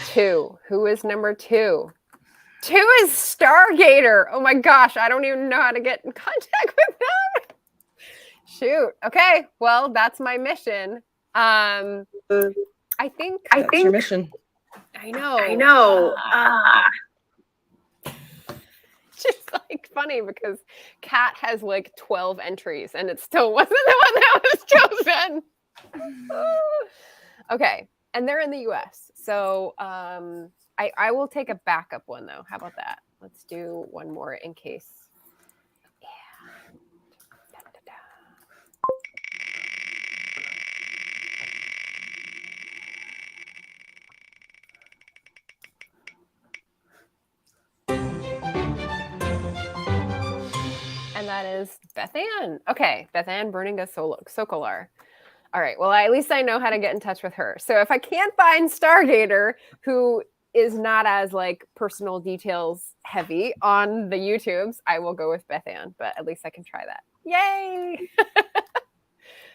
Two. Who is number two? Two is Stargator. Oh my gosh, I don't even know how to get in contact with them. Shoot. Okay, well, that's my mission. I think that's your mission. I know. It's just like funny because Kat has like 12 entries and it still wasn't the one that was chosen. Okay, and they're in the US. So I will take a backup one though. How about that? Let's do one more in case. Yeah. And that is Beth Ann. Okay, Beth Ann Berninga Sokolar. All right, well, at least I know how to get in touch with her. So if I can't find Stargator, who is not as like personal details heavy on the YouTubes, I will go with Beth Ann, but at least I can try that. Yay!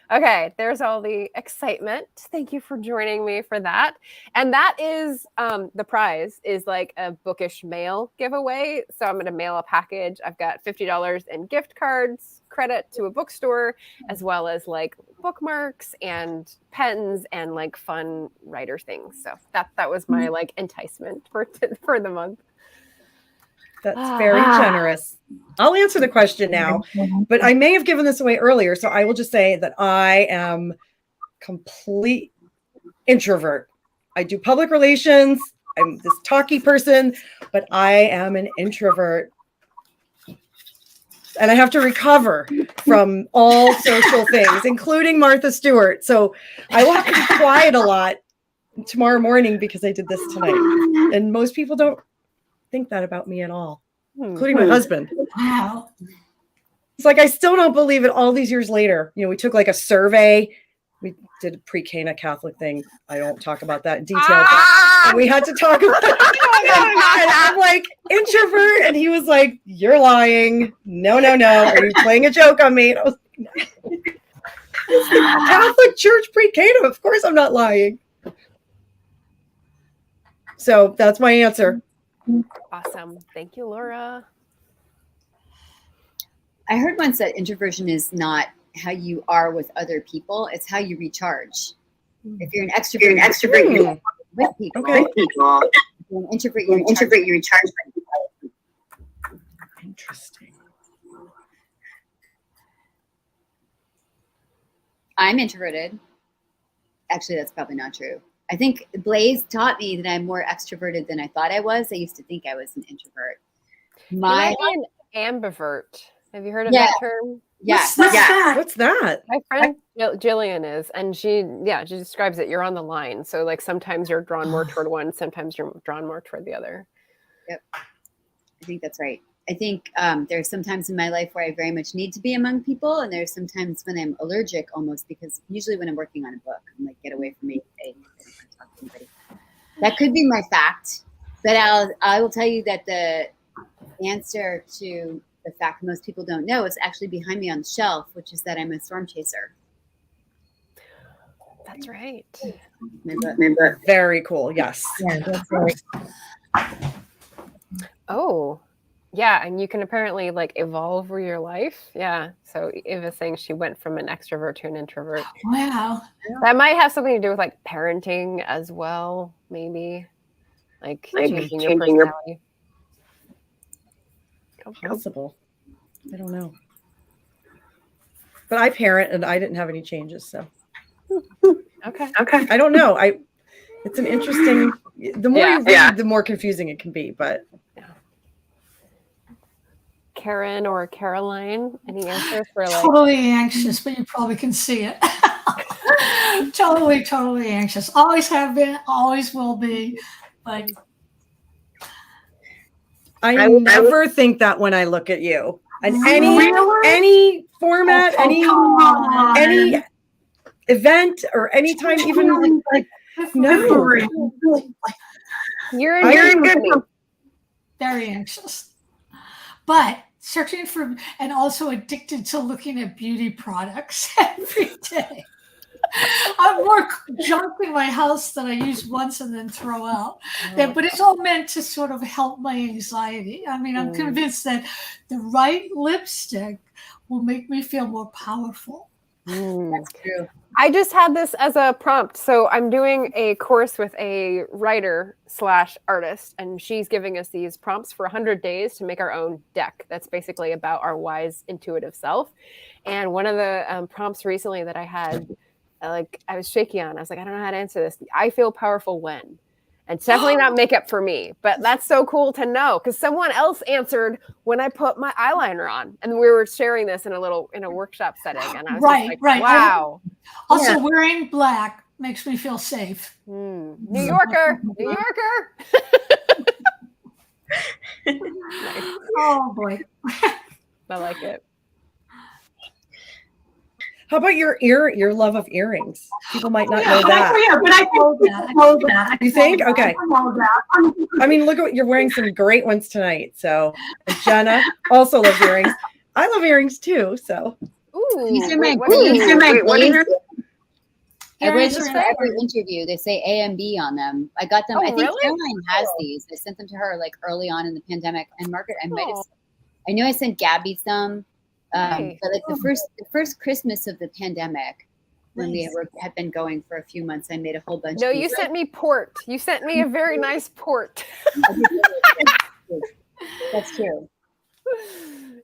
Okay, there's all the excitement. Thank you for joining me for that. And that is the prize is like a bookish mail giveaway. So I'm going to mail a package. I've got $50 in gift cards, credit to a bookstore, as well as like bookmarks and pens and like fun writer things. So that was my like enticement for the month. That's very generous. I'll answer the question now, but I may have given this away earlier. So I will just say that I am complete introvert. I do public relations. I'm this talky person, but I am an introvert. And I have to recover from all social things, including Martha Stewart. So I will have to be quiet a lot tomorrow morning because I did this tonight. And most people don't think that about me at all, including my husband. Wow. It's like, I still don't believe it all these years later. You know, we took like a survey. We did a pre-Cana Catholic thing. I don't talk about that in detail. But we had to talk about it. And I'm like, introvert. And he was like, you're lying. No. Are you playing a joke on me? And I was like, no. It's the Catholic Church pre-Cana. Of course I'm not lying. So that's my answer. Awesome. Thank you, Laura. I heard once that introversion is not how you are with other people, it's how you recharge. If you're an extrovert, you're with people. Okay. If you're an introvert, you recharge with people. Interesting. I'm introverted. Actually, that's probably not true. I think Blaze taught me that I'm more extroverted than I thought I was. I used to think I was an introvert. You might be an ambivert. Have you heard of that term? Yeah. What's that? My friend Jillian is, and she describes it. You're on the line. So like sometimes you're drawn more toward one, sometimes you're drawn more toward the other. Yep. I think that's right. I think there's some times in my life where I very much need to be among people, and there's some times when I'm allergic almost, because usually when I'm working on a book, I'm like, get away from me. I don't want to talk to anybody. That could be my fact, but I will tell you that the answer to the fact most people don't know is actually behind me on the shelf, which is that I'm a storm chaser. That's right. Remember? Very cool. Yes. Yeah, that's right. Oh, yeah. And you can apparently like evolve over your life. Yeah. So Eva's saying she went from an extrovert to an introvert. Wow. That might have something to do with like parenting as well, maybe. Like changing your personality. Possible. I don't know. But I parent and I didn't have any changes, so. Okay. I don't know. It's an interesting, the more you read, the more confusing it can be, but. Karen or Caroline, any answers for like? Totally anxious, but you probably can see it. Totally anxious. Always have been, always will be, but. I never think that when I look at you. And any format, any event, or anytime, even like, no. You're in good company. Very anxious. But searching for, and also addicted to looking at beauty products every day. I'm more junk in my house that I use once and then throw out. Yeah, but it's all meant to sort of help my anxiety. I mean, I'm convinced that the right lipstick will make me feel more powerful. That's true. I just had this as a prompt. So I'm doing a course with a writer/artist, and she's giving us these prompts for 100 days to make our own deck. That's basically about our wise, intuitive self. And one of the prompts recently that I had, like I was shaky on. I was like, I don't know how to answer this. I feel powerful when. And it's definitely not makeup for me, but that's so cool to know because someone else answered when I put my eyeliner on, and we were sharing this in a workshop setting, and I was like, wow. Also, wearing black makes me feel safe. New Yorker. Nice. Oh boy, I like it. How about your love of earrings? People might not know that. But I know that. You think? Okay. I mean, look at what you're wearing. Some great ones tonight. So Jenna also loves earrings. I love earrings too. So. Ooh, these are my I wear these for every interview. They say A and B on them. I got them. I think Caroline has these. I sent them to her like early on in the pandemic. And Margaret, I might have. I know I sent Gabby some. But like the first Christmas of the pandemic, when we had been going for a few months, I made a whole bunch. No, you sent me port. You sent me a very nice port. That's true.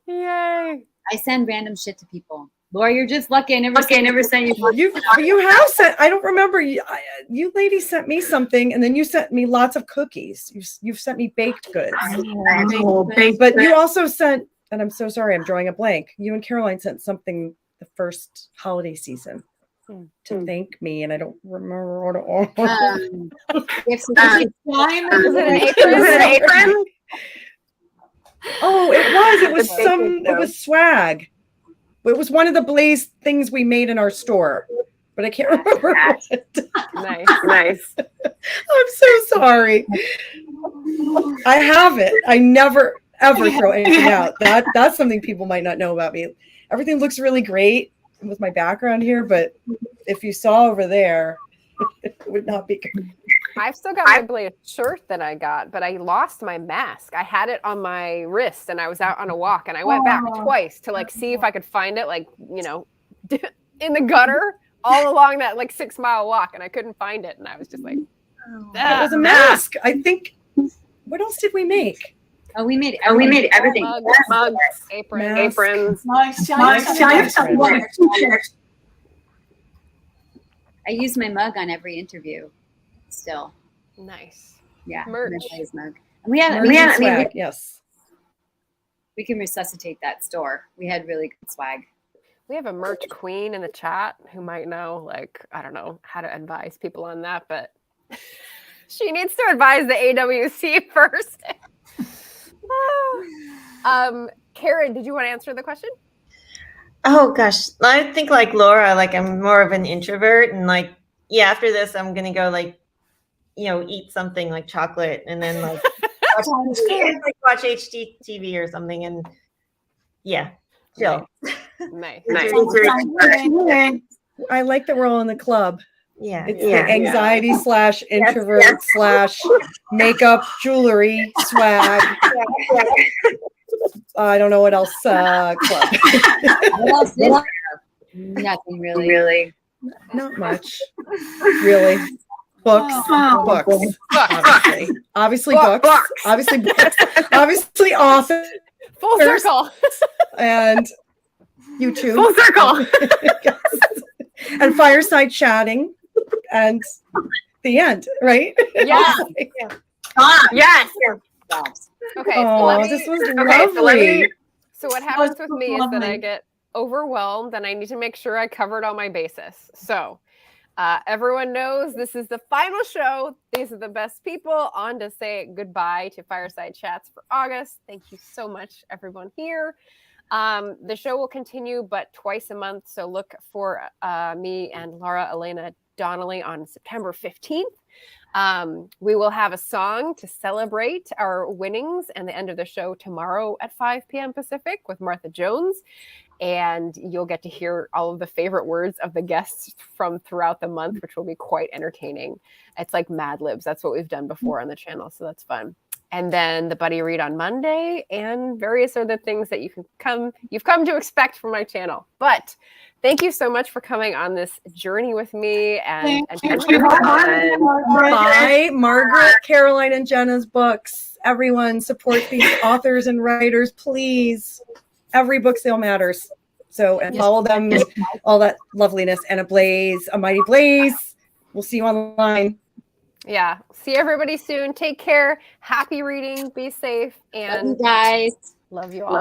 Yay! I send random shit to people. Laura, you're just lucky. I never sent you. You have sent. I don't remember. You ladies sent me something, and then you sent me lots of cookies. You've sent me baked goods. But you also sent, and I'm so sorry, I'm drawing a blank. You and Caroline sent something the first holiday season to thank me, and I don't remember what it was. Is it an apron? Oh, it was it was swag. It was one of the Blaze things we made in our store, but I can't remember what. Nice. I'm so sorry. I have it. I never ever throw anything out. That's something people might not know about me. Everything looks really great with my background here, but if you saw over there, it would not be good. I've still got my Blaze shirt that I got, but I lost my mask. I had it on my wrist and I was out on a walk and I went back twice to like see if I could find it, like, you know, in the gutter all along that like 6-mile walk, and I couldn't find it. And I was just like, it was a mask. I think, what else did we make? Oh, we made everything. Mugs, aprons. I use my mug on every interview. Still, nice. Yeah, merch. Mug. And yes. We can resuscitate that store. We had really good swag. We have a merch queen in the chat who might know, like, I don't know how to advise people on that, but she needs to advise the AWC first. Karen, did you want to answer the question? Oh gosh, I think like Laura, like I'm more of an introvert, and like after this, I'm gonna go like, eat something like chocolate, and then like watch HGTV or something, and chill. Nice. I like that we're all in the club. Yeah, it's the anxiety / introvert / makeup, jewelry, swag. I don't know what else. Club. What else is there? Nothing really. Not much. Really. Books. Obviously books. Obviously authors. Full circle. And YouTube. Full circle. Yes. And fireside chatting. And the end, right? Yeah. Yes. Okay. This was lovely. So what happens with me is that I get overwhelmed and I need to make sure I covered all my bases. So everyone knows this is the final show. These are the best people on to say goodbye to Fireside Chats for August. Thank you so much, everyone here. The show will continue, but twice a month. So look for me and Laura Elena Donnelly on September 15th. We will have a song to celebrate our winnings and the end of the show tomorrow at 5 p.m. Pacific with Martha Jones. And you'll get to hear all of the favorite words of the guests from throughout the month, which will be quite entertaining. It's like Mad Libs. That's what we've done before on the channel. So that's fun. And then the buddy read on Monday and various other things that you've come to expect from my channel. But thank you so much for coming on this journey with me. And buy Margaret, Caroline, and Jenna's books. Everyone support these authors and writers, please. Every book sale matters. So, and follow them, all that loveliness, and a mighty blaze. We'll see you online. Yeah. See everybody soon. Take care. Happy reading. Be safe. And love you guys. Love you all.